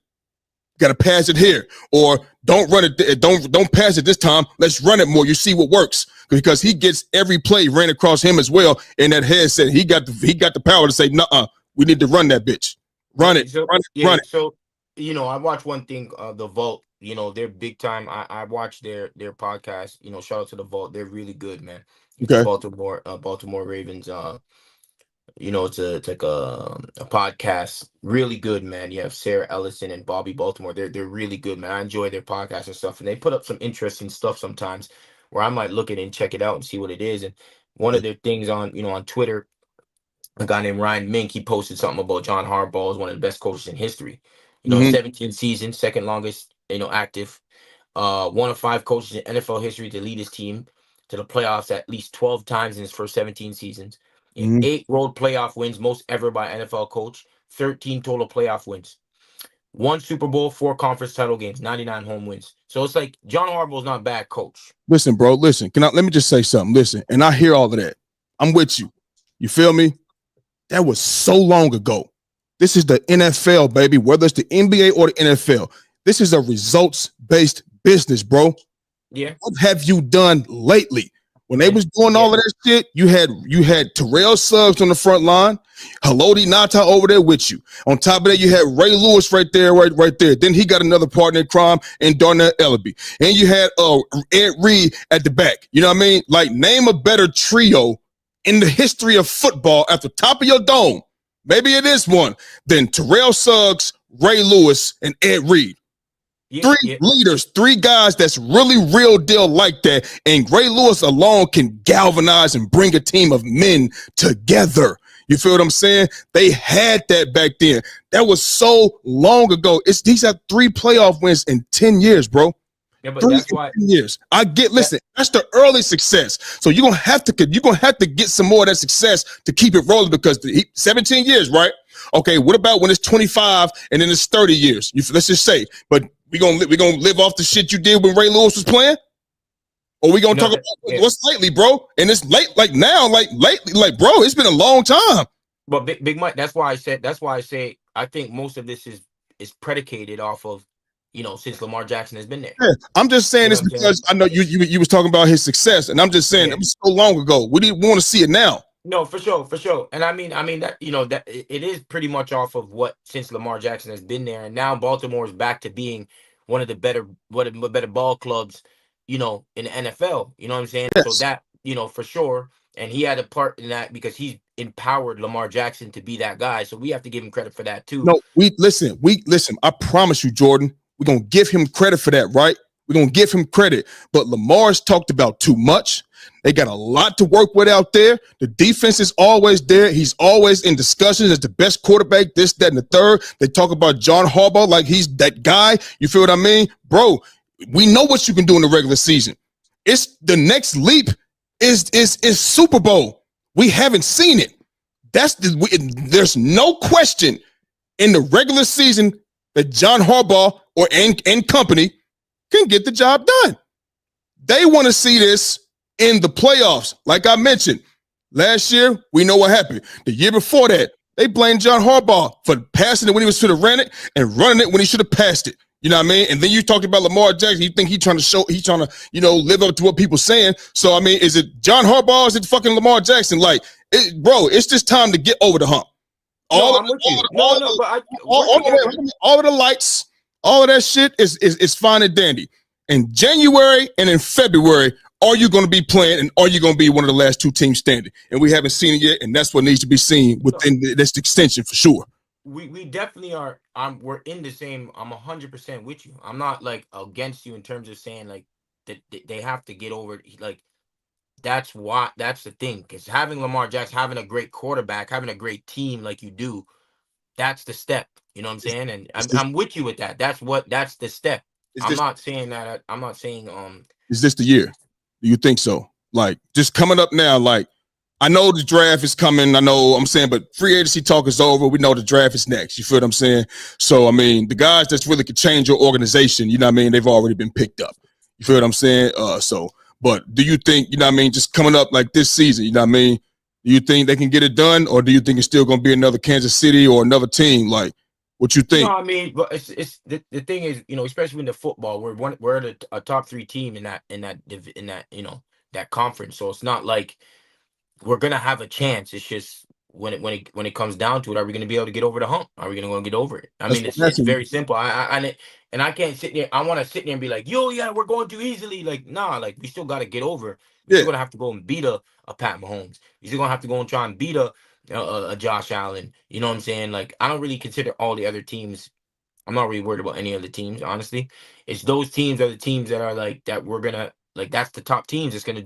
got to pass it here, or don't run it, don't pass it this time. Let's run it more. You see what works, because he gets every play ran across him as well in that headset. He got the power to say, "Nuh-uh, we need to run that bitch, run it, So, run it." So I watched one thing, the Vault. They're big time. I watched their podcast. Shout out to the Vault. They're really good, man. It's a Okay. Baltimore Ravens. It's like a podcast. Really good, man. You have Sarah Ellison and Bobby Baltimore. They're really good, man. I enjoy their podcast and stuff, and they put up some interesting stuff sometimes where I might look at it and check it out and see what it is. And one of their things on Twitter, a guy named Ryan Mink, he posted something about John Harbaugh as one of the best coaches in history. Mm-hmm. 17 seasons, second longest, active. One of 5 coaches in NFL history to lead his team to the playoffs at least 12 times in his first 17 seasons. Mm-hmm. 8 road playoff wins, most ever by NFL coach. 13 total playoff wins. 1 Super Bowl, 4 conference title games, 99 home wins. So it's like John Harbaugh's not a bad coach. Listen, bro. Listen, let me just say something. Listen, and I hear all of that. I'm with you. You feel me? That was so long ago. This is the NFL, baby. Whether it's the NBA or the NFL, this is a results-based business, bro. Yeah. What have you done lately? When they was doing all of that shit, you had Terrell Suggs on the front line, Haloti Ngata over there with you. On top of that, you had Ray Lewis right there. Then he got another partner in crime in Darnell Ellaby. And you had Ed Reed at the back. You know what I mean? Like, name a better trio in the history of football at the top of your dome. Maybe it is one. Than Terrell Suggs, Ray Lewis, and Ed Reed. Three leaders, 3 guys that's really real deal like that. And Ray Lewis alone can galvanize and bring a team of men together. You feel what I'm saying? They had that back then. That was so long ago. These are 3 playoff wins in 10 years, bro. Yeah, but that's why years. Listen, that's the early success. So you're gonna have to get some more of that success to keep it rolling, because 17 years, right? Okay, what about when it's 25 and then it's 30 years? Let's just say, but we gonna live off the shit you did when Ray Lewis was playing? Or we gonna talk about what's lately, bro? And it's late, like now, like lately, like, bro, it's been a long time. But Big Mike, that's why I say I think most of this is predicated off of, since Lamar Jackson has been there. Yeah, I'm just saying this because I know you was talking about his success, and I'm just saying it was so long ago. We didn't want to see it now. No, for sure. And I mean that that it is pretty much off of what, since Lamar Jackson has been there, and now Baltimore is back to being one of the better ball clubs, in the NFL. You know what I'm saying? So Yes. that, for sure. And he had a part in that because he empowered Lamar Jackson to be that guy. So we have to give him credit for that too. No, we listen. I promise you, Jordan, we're gonna give him credit for that, right? We're gonna give him credit. But Lamar's talked about too much. They got a lot to work with out there. The defense is always there. He's always in discussions as the best quarterback, this, that, and the third. They talk about John Harbaugh like he's that guy. You feel what I mean? Bro, we know what you can do in the regular season. It's the next leap is Super Bowl. We haven't seen it. There's no question in the regular season that John Harbaugh and company can get the job done. They want to see this in the playoffs. Like I mentioned, last year, we know what happened. The year before that, they blamed John Harbaugh for passing it when he should have ran it and running it when he should have passed it. You know what I mean? And then you talked about Lamar Jackson. You think he's trying to, live up to what people saying. So, I mean, is it John Harbaugh or is it fucking Lamar Jackson? Like, bro, it's just time to get over the hump. All of the lights, all of that shit is fine and dandy. In January and in February, are you going to be playing and are you going to be one of the last two teams standing? And we haven't seen it yet, and that's what needs to be seen within this extension for sure. We definitely are. We're in the same. I'm 100% with you. I'm not like against you in terms of saying like that they have to get over. Like that's the thing. Because having Lamar Jackson, having a great quarterback, having a great team like you do, that's the step. You know what I'm saying? And I'm with you with that. That's the step. I'm not saying that. I'm not saying Is this the year? Do you think so? Like just coming up now, like I know the draft is coming. I know I'm saying, but free agency talk is over. We know the draft is next. You feel what I'm saying? So, I mean, the guys that's really could change your organization, you know what I mean? They've already been picked up. You feel what I'm saying? But do you think, you know what I mean, just coming up like this season, you know what I mean? Do you think they can get it done? Or do you think it's still going to be another Kansas City or another team? Like, what you think? No, I mean, but it's the thing is, especially in the football, we're a top 3 team in that conference. So it's not like we're gonna have a chance. It's just when it comes down to it, are we gonna be able to get over the hump? Are we gonna get over it? I mean, it's very simple. I can't sit there. I want to sit there and be like, yo, yeah, we're going too easily. Like, nah, like we still got to get over. We're still gonna have to go and beat a Pat Mahomes. We're still gonna have to go and try and beat a Josh Allen. You know what I'm saying? Like, I don't really consider all the other teams. I'm not really worried about any other teams, honestly. It's those teams are the teams that are like that. We're gonna like that's the top teams. It's gonna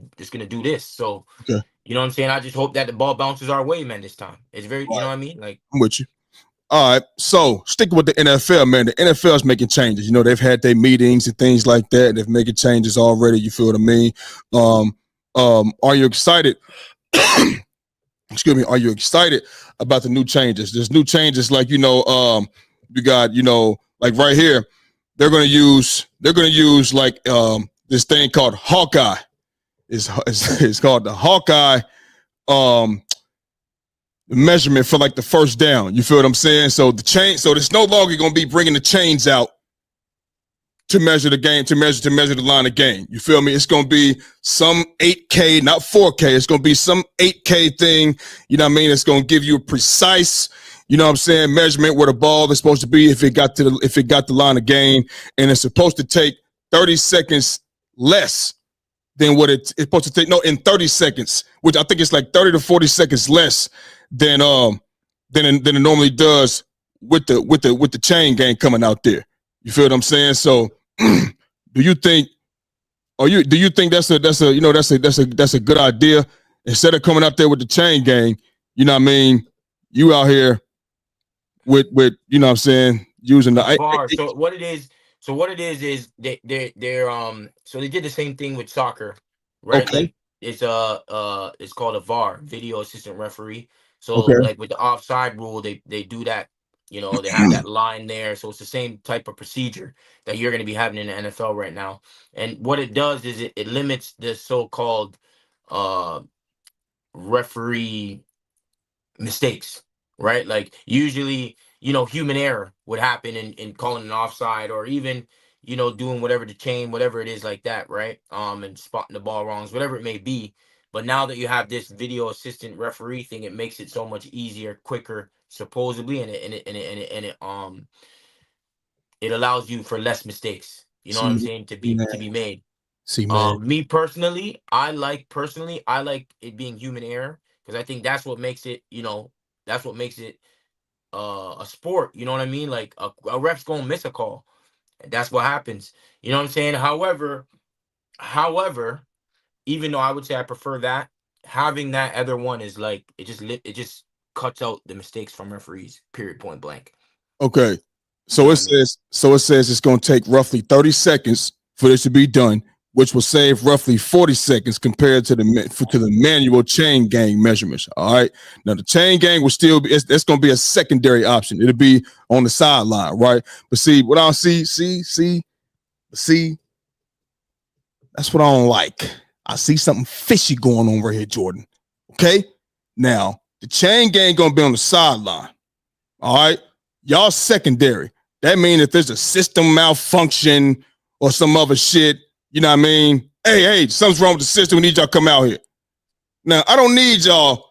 do this. So. Okay. You know what I'm saying? I just hope that the ball bounces our way, man, this time. It's very, you know what I mean? Like, I'm with you. All right. So sticking with the NFL, man, the NFL is making changes. You know, they've had their meetings and things like that. They're making changes already. You feel what I mean? Are you excited? Excuse me. Are you excited about the new changes? There's new changes like, you got, like right here, they're going to use like this thing called Hawkeye. It's called the Hawkeye measurement for like the first down. You feel what I'm saying? So it's no longer going to be bringing the chains out to measure the game, to measure the line of game. You feel me? It's going to be some 8K, not 4K. It's going to be some 8K thing. You know what I mean? It's going to give you a precise, you know what I'm saying, measurement where the ball is supposed to be if it got the line of game, and it's supposed to take 30 seconds less than what it's supposed to take. No, in 30 seconds, which I think it's like 30 to 40 seconds less than it normally does with the chain game coming out there. You feel what I'm saying? So, do you think that's a good idea? Instead of coming out there with the chain gang, you know what I mean? You out here with you know what I'm saying, using the bar. So what it is they're so they did the same thing with soccer, right? Okay. Like it's called a VAR, video assistant referee. So Okay. like with the offside rule, they do that. They have that line there. So it's the same type of procedure that you're going to be having in the NFL right now. And what it does is it limits the so-called referee mistakes, right? Like usually, human error would happen in calling an offside or even, doing whatever the chain, whatever it is like that, right? And spotting the ball wrongs, whatever it may be. But now that you have this video assistant referee thing, it makes it so much easier, quicker, supposedly, and it allows you for less mistakes. You know what I'm saying? To be made. See, man. Me personally, I like it being human error because I think that's what makes it, that's what makes it a sport. You know what I mean? Like a ref's gonna miss a call. That's what happens. You know what I'm saying? However, even though I would say I prefer that, having that other one is like it just cuts out the mistakes from referees. Period. Point blank. Okay. You know So it what I mean? says it's going to take roughly 30 seconds for this to be done, which will save roughly 40 seconds compared to the manual chain gang measurements. All right. Now the chain gang will still be it's going to be a secondary option. It'll be on the sideline, right? But see what I don't see, that's what I don't like. I see something fishy going on right here, Jordan. Okay. Now the chain gang going to be on the sideline. All right. Y'all secondary. That means if there's a system malfunction or some other shit, you know what I mean? Hey, something's wrong with the system. We need y'all to come out here. Now, I don't need y'all,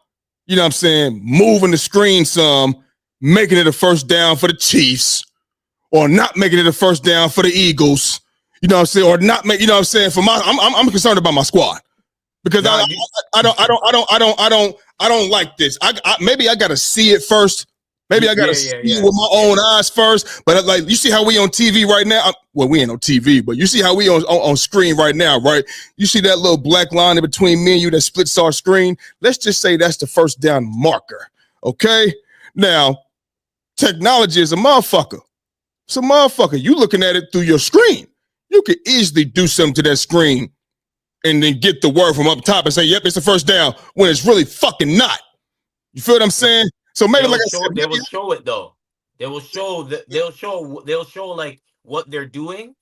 you know what I'm saying, moving the screen some, making it a first down for the Chiefs, or not making it a first down for the Eagles, you know what I'm saying, or not make, you know what I'm saying, for my I'm concerned about my squad. Because Nah, I don't like this. Maybe I gotta see it first. Maybe I gotta see it with my own eyes first. But like, you see how we on TV right now? Well, we ain't on TV, but you see how we on screen right now, right? You see that little black line in between me and you that splits our screen? Let's just say that's the first down marker. Okay. Now, technology is a motherfucker. It's a motherfucker. You looking at it through your screen. You could easily do something to that screen and then get the word from up top and say, yep, it's the first down, when it's really fucking not. You feel what I'm saying? So maybe they will show it though. They will show they'll show like what they're doing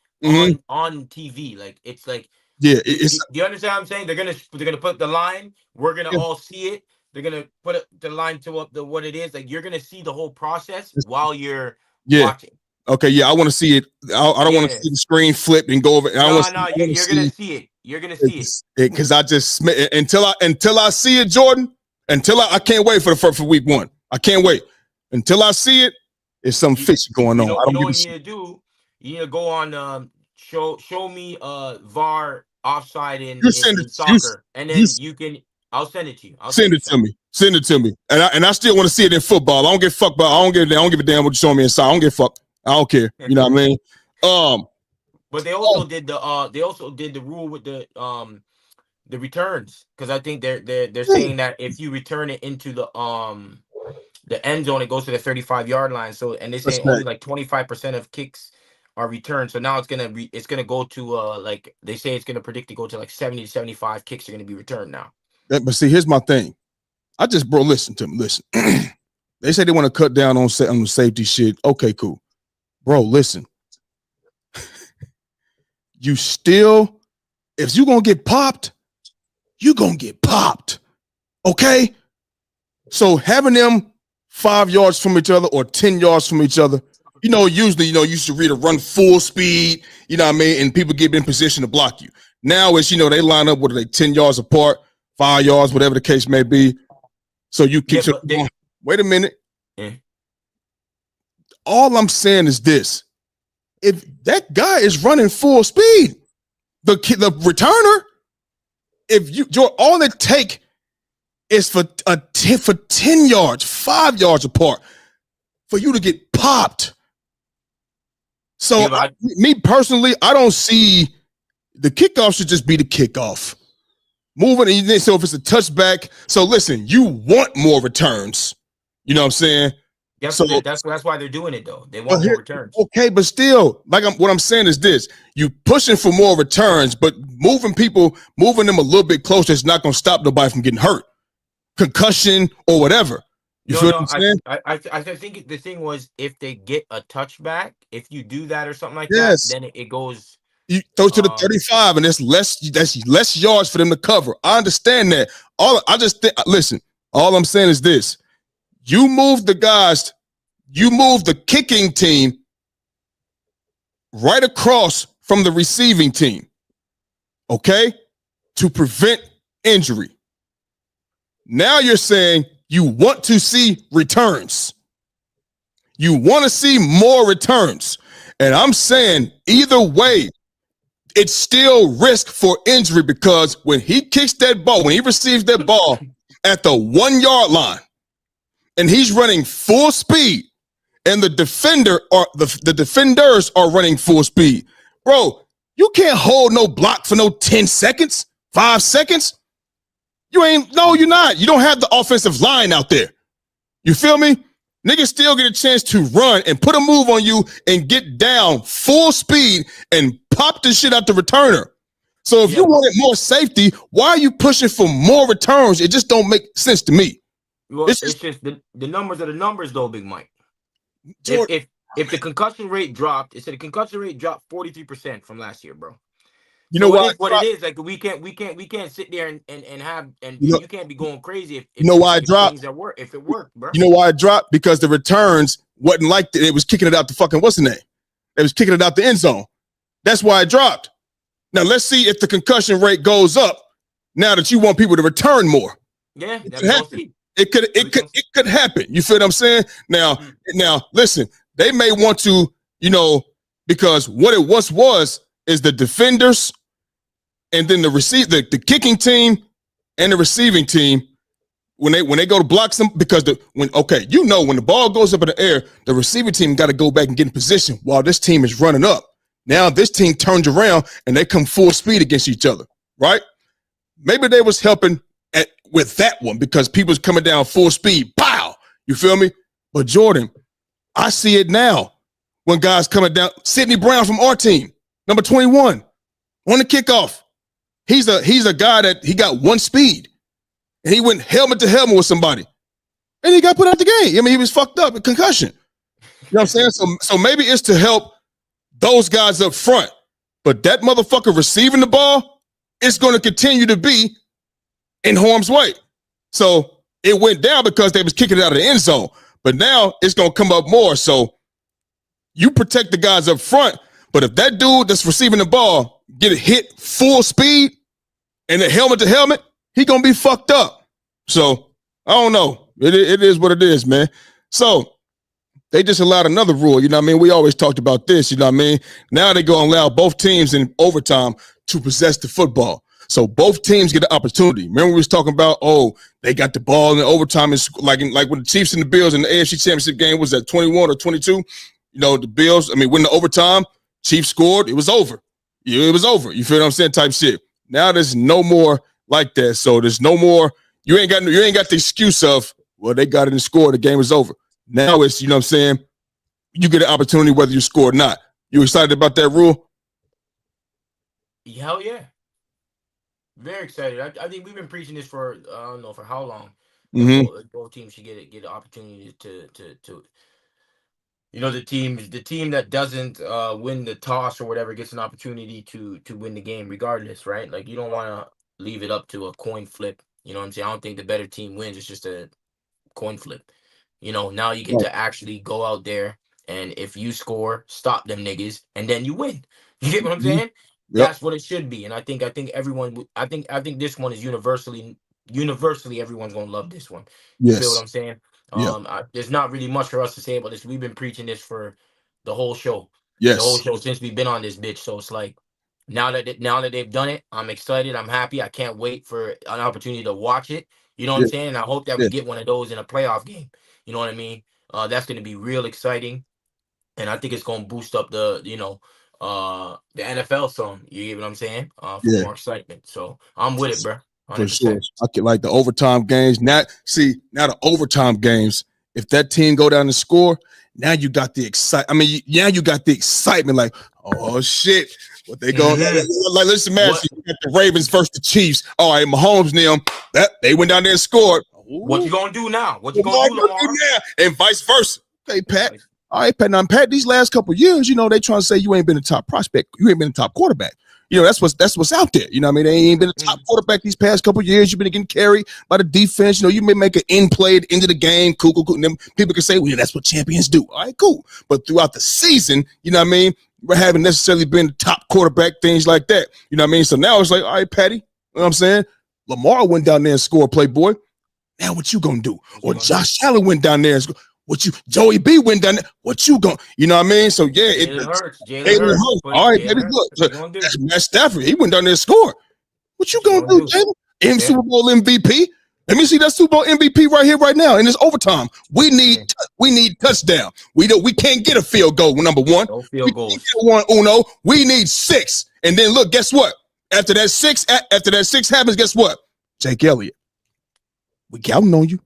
on TV. Like it's like, yeah, do you understand what I'm saying? They're gonna put the line. We're gonna all see it. They're gonna put the line to up the what it is. Like you're gonna see the whole process while you're watching. Okay, yeah, I want to see it. I don't want to see the screen flip and go over. You're gonna see it. You're gonna see it because I just until I see it, Jordan. I can't wait for week 1. I can't wait until I see it. There's some fishy going on. You know what you need to do? You need to go on show me VAR offside in soccer, and then you can. I'll send it to you. Send it to me. Send it to me. And I still want to see it in football. I don't give a fuck about. I don't give a damn what you show me inside. I don't give a fuck. I don't care. You know what I mean? But they also did the rule with the returns, because I think they're saying that if you return it into the end zone, it goes to the 35-yard line. So, and they say only like 25% of kicks are returned. So now it's gonna go to like they say it's gonna predict to go to like 70 to 75 kicks are gonna be returned now. But see, here's my thing. Listen to me. Listen. They say they want to cut down on the safety shit. Okay, cool. Bro, listen. You still, if you're gonna get popped, you're gonna get popped. Okay? So having them 5 yards from each other or 10 yards from each other, usually, you should read a run full speed, you know what I mean? And people get in position to block you. Now it's, they line up, what are they, 10 yards apart, 5 yards, whatever the case may be. So you keep wait a minute. All I'm saying is this. If that guy is running full speed, the returner, all it take is for 10 yards, 5 yards apart, for you to get popped. So me personally, I don't see the kickoff should just be the kickoff. Moving, so if it's a touchback, so listen, you want more returns. You know what I'm saying? That's why they're doing it though. They want more returns. Okay, but still, what I'm saying is this: you pushing for more returns, but moving them a little bit closer is not going to stop nobody from getting hurt, concussion or whatever. You feel what I'm saying? I think the thing was, if they get a touchback, if you do that or something like that, then it goes. You throw to the 35, and that's less yards for them to cover. I understand that. Listen. All I'm saying is this. You move the kicking team right across from the receiving team, okay, to prevent injury. Now you're saying you want to see returns. You want to see more returns. And I'm saying either way, it's still risk for injury because when he kicks that ball, when he receives that ball at the 1 yard line, and he's running full speed, and the defenders are running full speed, bro, you can't hold no block for no 10 seconds, 5 seconds. You're not. You don't have the offensive line out there. You feel me? Niggas still get a chance to run and put a move on you and get down full speed and pop the shit out the returner. So if you wanted more safety, why are you pushing for more returns? It just don't make sense to me. Well, it's just the numbers are the numbers, though, Big Mike. If the concussion rate dropped, it said the concussion rate dropped 43% from last year, bro. You know why? It is like we can't sit there and you can't be going crazy if you know why it dropped? If it worked, bro. You know why it dropped? Because the returns wasn't like that. It was kicking it out the fucking what's the name? It was kicking it out the end zone. That's why it dropped. Now let's see if the concussion rate goes up. Now that you want people to return more, yeah, it could happen. You feel what I'm saying? Now listen, they may want to, because what it once was is the defenders. And then the kicking team and the receiving team, when they go to block some, because when the ball goes up in the air, the receiving team got to go back and get in position while this team is running up. Now this team turns around and they come full speed against each other, right? Maybe they was helping with that one because people's coming down full speed. Pow! You feel me? But Jordan, I see it now when guys coming down. Sidney Brown from our team, number 21, on the kickoff. He's a guy that he got one speed, and he went helmet to helmet with somebody, and he got put out the game. I mean, he was fucked up with concussion. You know what I'm saying? So maybe it's to help those guys up front, but that motherfucker receiving the ball is going to continue to be in harm's way. So it went down because they was kicking it out of the end zone, but now it's going to come up more. So you protect the guys up front, but if that dude that's receiving the ball get a hit full speed and the helmet to helmet, he gonna be fucked up. So I don't know. It is what it is, man. So they just allowed another rule. You know what I mean? We always talked about this. You know what I mean? Now they gonna allow both teams in overtime to possess the football. So both teams get an opportunity. Remember we was talking about, they got the ball in the overtime. It's like when the Chiefs and the Bills in the AFC Championship game was at 21 or 22. The Bills, when the overtime, Chiefs scored, it was over. It was over. You feel what I'm saying? Type shit. Now there's no more like that. So there's no more. You ain't got the excuse of, well, they got it and scored. The game is over. Now it's, you know what I'm saying? You get an opportunity whether you score or not. You excited about that rule? Hell yeah. Very excited. I think we've been preaching this for I don't know for how long. Mm-hmm. Both teams should get an opportunity to the team that doesn't win the toss or whatever gets an opportunity to win the game regardless, right? Like you don't want to leave it up to a coin flip. You know what I'm saying? I don't think the better team wins. It's just a coin flip. Now you get to actually go out there and if you score, stop them niggas, and then you win. You get what I'm saying? Yep. That's what it should be. And I think everyone. I think this one is universally everyone's gonna love this one. You feel what I'm saying? There's not really much for us to say about this. We've been preaching this for the whole show. Yes. The whole show since we've been on this bitch. So it's like now that they've done it, I'm excited. I'm happy. I can't wait for an opportunity to watch it. You know what I'm saying? And I hope that we get one of those in a playoff game. You know what I mean? That's going to be real exciting. And I think it's going to boost up the NFL song. You get what I'm saying? For more excitement. So I'm with it, bro. 100%. For sure. I get like the overtime games. Now the overtime games, if that team go down and score, now you got the you got the excitement like, oh shit, what they going like let's imagine you got the Ravens versus the Chiefs. All right, Mahomes and them, that they went down there and scored. What you gonna do now? What you gonna do now? And vice versa. Hey, Pat. All right, Pat. Now, Pat, these last couple of years, they trying to say you ain't been a top prospect. You ain't been a top quarterback. That's what's out there. You know what I mean? They ain't been a top quarterback these past couple of years. You've been getting carried by the defense. You may make an in play at the end of the game. Cool. And then people can say, well, that's what champions do. All right, cool. But throughout the season, you know what I mean? We haven't necessarily been the top quarterback, things like that. You know what I mean? So now it's like, all right, Patty, you know what I'm saying? Lamar went down there and scored, Playboy. Now what you gonna do? Or Josh Allen went down there and scored. Joey B went down there. What you going? You know what I mean? So yeah, Jalen Hurts. Jalen Hurts. All right, baby, look, that's Matt Stafford. He went down there and scored. What you gonna do, Jalen? Super Bowl MVP. Let me see that Super Bowl MVP right here, right now. In this overtime, we need touchdown. We can't get a field goal. Number one, no field goals. We need 6. And then look, guess what? After that 6 happens, guess what? Jake Elliott, we counting on you.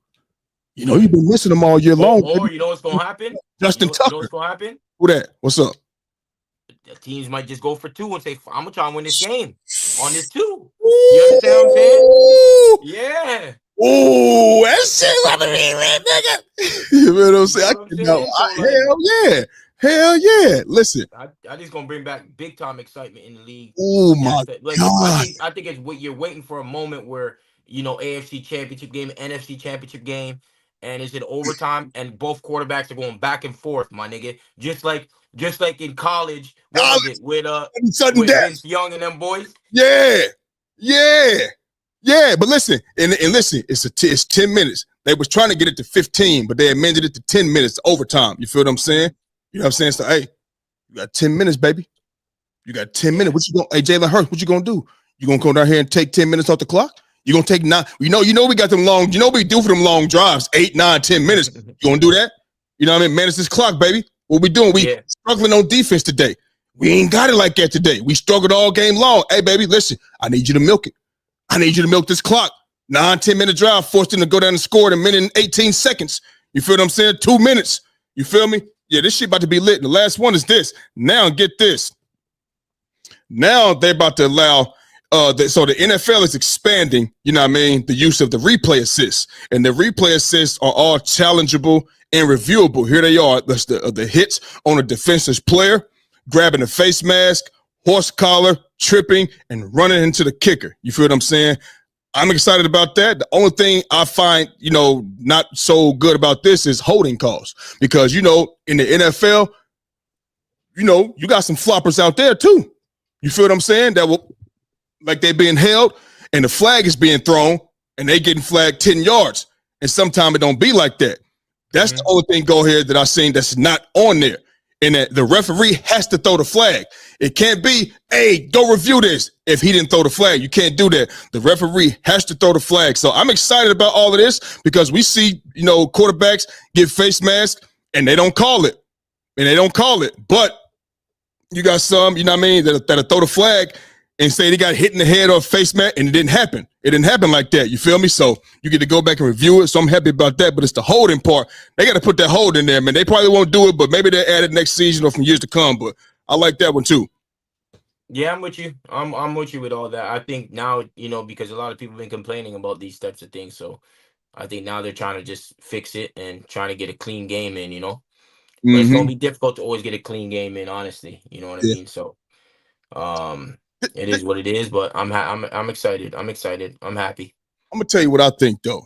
You know you've been missing them all year long. Or you know what's gonna happen? Justin Tucker. You know what's gonna happen? Who that? What's up? The teams might just go for 2 and say, "I'm gonna try and win this game on this 2." You understand what I'm saying? Yeah. Ooh, that shit like a nigga. You know what I'm saying? Hell yeah. Listen, I just gonna bring back big time excitement in the league. Oh my God! I think it's what you're waiting for, a moment where AFC Championship game, NFC Championship game, and it's in overtime, and both quarterbacks are going back and forth, my nigga. Just like in college, what was it with Vince Young and them boys? Yeah. But listen, and listen, it's 10 minutes. They was trying to get it to 15, but they amended it to 10 minutes overtime. You feel what I'm saying? You know what I'm saying? So, hey, you got 10 minutes, baby. You got 10 minutes. Hey, Jalen Hurts, what you gonna do? You gonna go down here and take 10 minutes off the clock? You gonna take 9? You know we got them long. You know what we do for them long drives, 8, 9, 10 minutes. You gonna do that? You know what I mean? Manage this clock, baby. What we doing? We struggling on defense today. We ain't got it like that today. We struggled all game long. Hey, baby, listen, I need you to milk it. I need you to milk this clock. 9, 10-minute drive, forced him to go down and score in 1:18 seconds. You feel what I'm saying? 2 minutes. You feel me? Yeah, this shit about to be lit. And the last one is this. Now, get this. Now they're about to allow, so the NFL is expanding, you know what I mean, the use of the replay assists. And the replay assists are all challengeable and reviewable. Here they are. That's the hits on a defensive player, grabbing a face mask, horse collar, tripping, and running into the kicker. You feel what I'm saying? I'm excited about that. The only thing I find, not so good about this is holding calls. Because, in the NFL, you got some floppers out there too. You feel what I'm saying? That will, like, they're being held and the flag is being thrown and they getting flagged 10 yards. And sometimes it don't be like that. That's the only thing go here that I've seen that's not on there. And that the referee has to throw the flag. It can't be, hey, go review this if he didn't throw the flag. You can't do that. The referee has to throw the flag. So I'm excited about all of this because we see, quarterbacks get face masks and they don't call it. But you got some, that'll throw the flag and say they got hit in the head or face mask, and it didn't happen. It didn't happen like that. You feel me? So you get to go back and review it. So I'm happy about that. But it's the holding part. They got to put that hold in there, man. They probably won't do it, but maybe they'll add it next season or from years to come. But I like that one too. Yeah, I'm with you. I'm with you with all that. I think now, because a lot of people have been complaining about these types of things. So I think now they're trying to just fix it and trying to get a clean game in, But it's going to be difficult to always get a clean game in, honestly. You know what I mean? So it is what it is, but I'm excited. I'm happy. I'm gonna tell you what I think though.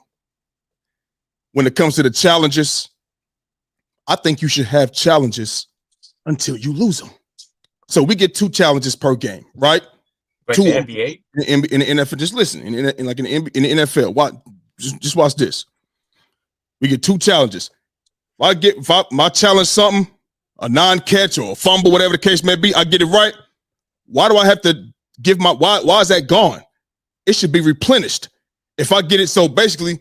When it comes to the challenges, I think you should have challenges until you lose them. So we get 2 challenges per game, right? Like 2 the NBA in the NFL. Just listen, in the NFL. Just watch this. We get 2 challenges. If I challenge something, a non-catch or a fumble, whatever the case may be, I get it right. Why do I have to give why is that gone? It should be replenished. If I get it, so basically,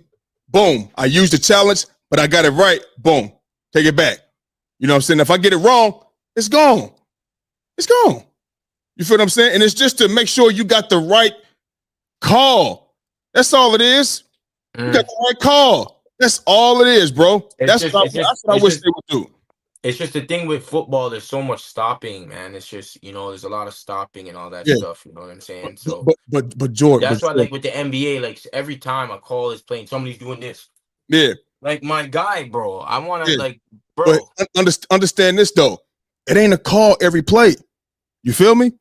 boom, I used the challenge, but I got it right, boom, take it back. You know what I'm saying? If I get it wrong, it's gone. It's gone. You feel what I'm saying? And it's just to make sure you got the right call. That's all it is. You got the right call. That's all it is, bro. That's what I wish they would do. It's just the thing with football. There's so much stopping, man. It's just there's a lot of stopping and all that stuff. You know what I'm saying? So, but Jordan, that's why, like with the NBA, like every time a call is playing, somebody's doing this. Yeah, like my guy, bro. I want to bro. But understand this though. It ain't a call every play. You feel me?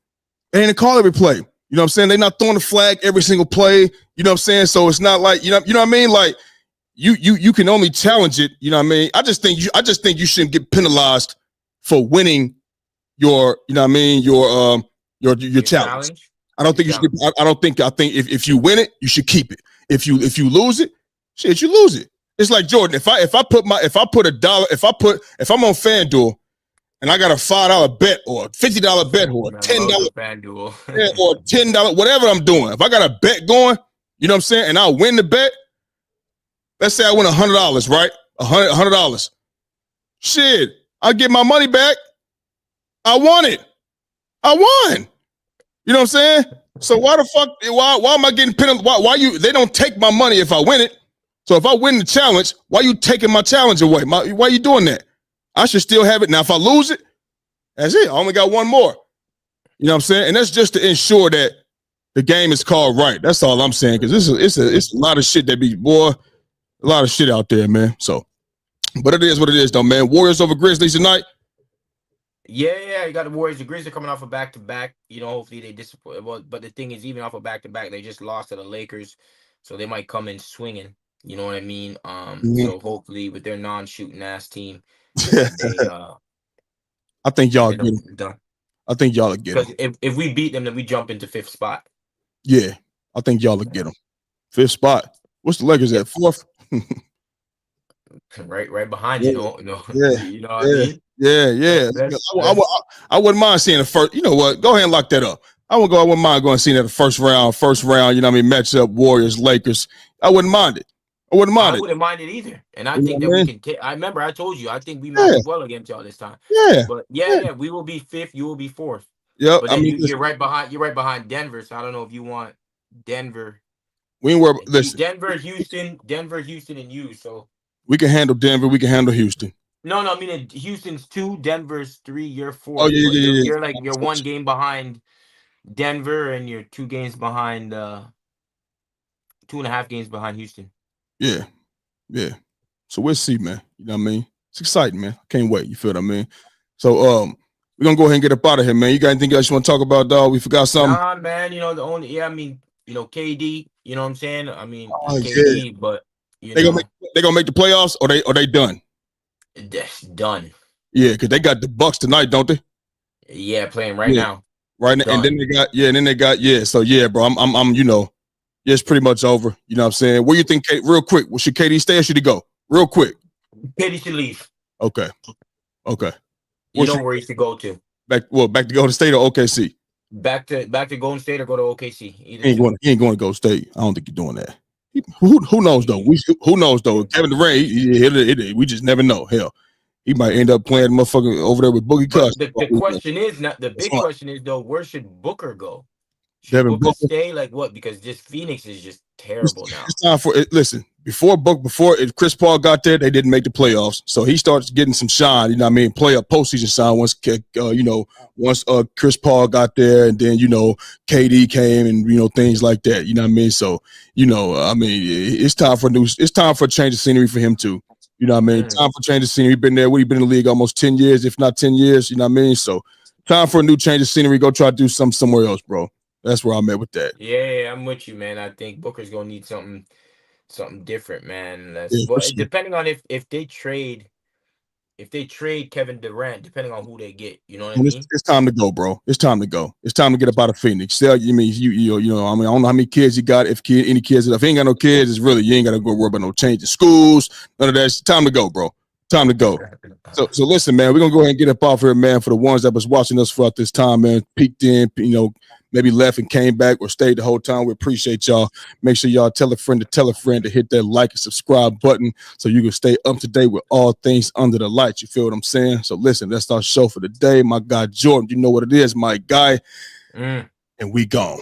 It ain't a call every play. You know what I'm saying? They're not throwing the flag every single play. You know what I'm saying? So it's not like you know what I mean? Like. You can only challenge it, you know what I mean? I just think you shouldn't get penalized for winning your, you know what I mean, your challenge. I don't think you should I think if you win it, you should keep it. If you lose it, shit, you lose it. It's like Jordan. If I'm on FanDuel and I got a $5 bet or a $50 bet or a $10 FanDuel or $10, whatever I'm doing. If I got a bet going, you know what I'm saying, and I win the bet. Let's say I win $100, right? $100. Shit, I get my money back. I won it. I won. You know what I'm saying? So why the fuck? Why am I getting penalized? Why they don't take my money if I win it? So if I win the challenge, why you taking my challenge away? Why you doing that? I should still have it. Now, if I lose it, that's it. I only got one more. You know what I'm saying? And that's just to ensure that the game is called right. That's all I'm saying. Because it's a lot of shit that be, boy, a lot of shit out there, man. So, but it is what it is, though, man. Warriors over Grizzlies tonight. Yeah, you got the Warriors. The Grizzlies are coming off a back-to-back. You know, hopefully they disappoint. Well, but the thing is, even off a back-to-back, they just lost to the Lakers, so they might come in swinging. You know what I mean? So hopefully with their non-shooting ass team, they, I think y'all get them. Done. I think y'all will get them. Because if we beat them, then we jump into 5th spot. Yeah, I think y'all will get them. 5th spot. What's the Lakers at? 4th? right behind you. Yeah. You know what I mean? Yeah. I wouldn't mind seeing the first. You know what? Go ahead and lock that up. I wouldn't mind going and seeing that the first round, you know what I mean, matchup Warriors, Lakers. I wouldn't mind it. I wouldn't mind it either. And I think that we can take. I remember I told you I think we match well against y'all this time. Yeah. But yeah, we will be 5th, you will be 4th. Yep. But then you're right behind Denver. So I don't know if you want Denver. We ain't worried. Listen. Denver, Houston, and you. So we can handle Denver. We can handle Houston. No, I mean Houston's 2, Denver's 3, you're 4. Oh yeah. You're 1 game behind Denver, and you're 2 games behind 2.5 games behind Houston. Yeah. So we'll see, man. You know what I mean? It's exciting, man. I can't wait. You feel what I mean? So we're gonna go ahead and get up out of here, man. You got anything else you want to talk about, dog? We forgot something. Nah, man. You know KD. You know what I'm saying? I mean, KD, but they gonna make the playoffs, or they done? That's done. Yeah, because they got the Bucks tonight, don't they? Yeah, playing right now. Right now, and then they got So yeah, bro, I'm it's pretty much over. You know what I'm saying? Where you think, real quick, should KD stay or should he go? Real quick. KD should leave. Okay. You know where he should go to? Back to Golden State or OKC? Back to Golden State or go to OKC. He ain't going to Golden State. I don't think he's doing that. Who knows though? Who knows though? Kevin Durant, we just never know. Hell, he might end up playing motherfucker over there with Boogie Cousins. The question is not the big question is though, where should Booker go? Should Booker stay? Like what? Because this Phoenix is just terrible now. It's time for it. Listen, before Chris Paul got there, they didn't make the playoffs. So he starts getting some shine, you know what I mean? Postseason shine once Chris Paul got there, and then, KD came and, things like that, you know what I mean? So, it's time for a change of scenery for him too. You know what I mean? Time for change of scenery. He's been there. He's been in the league almost 10 years, if not 10 years, you know what I mean? So time for a new change of scenery. Go try to do something somewhere else, bro. That's where I'm at with that. Yeah, I'm with you, man. I think Booker's gonna need something different, man. Depending on if they trade Kevin Durant, depending on who they get, you know what I mean? It's time to go, bro. It's time to go. It's time to get up out of Phoenix. I don't know how many kids you got. If he ain't got no kids, it's really you ain't gotta go worry about no change in schools, none of that. It's time to go, bro. Time to go. So listen, man, we're gonna go ahead and get up off here, man. For the ones that was watching us throughout this time, man, peeked in, maybe left and came back or stayed the whole time. We appreciate y'all. Make sure y'all tell a friend to hit that like and subscribe button so you can stay up to date with all things under the lights. You feel what I'm saying? So listen, that's our show for the day. My guy Jordan, you know what it is, my guy. And we gone.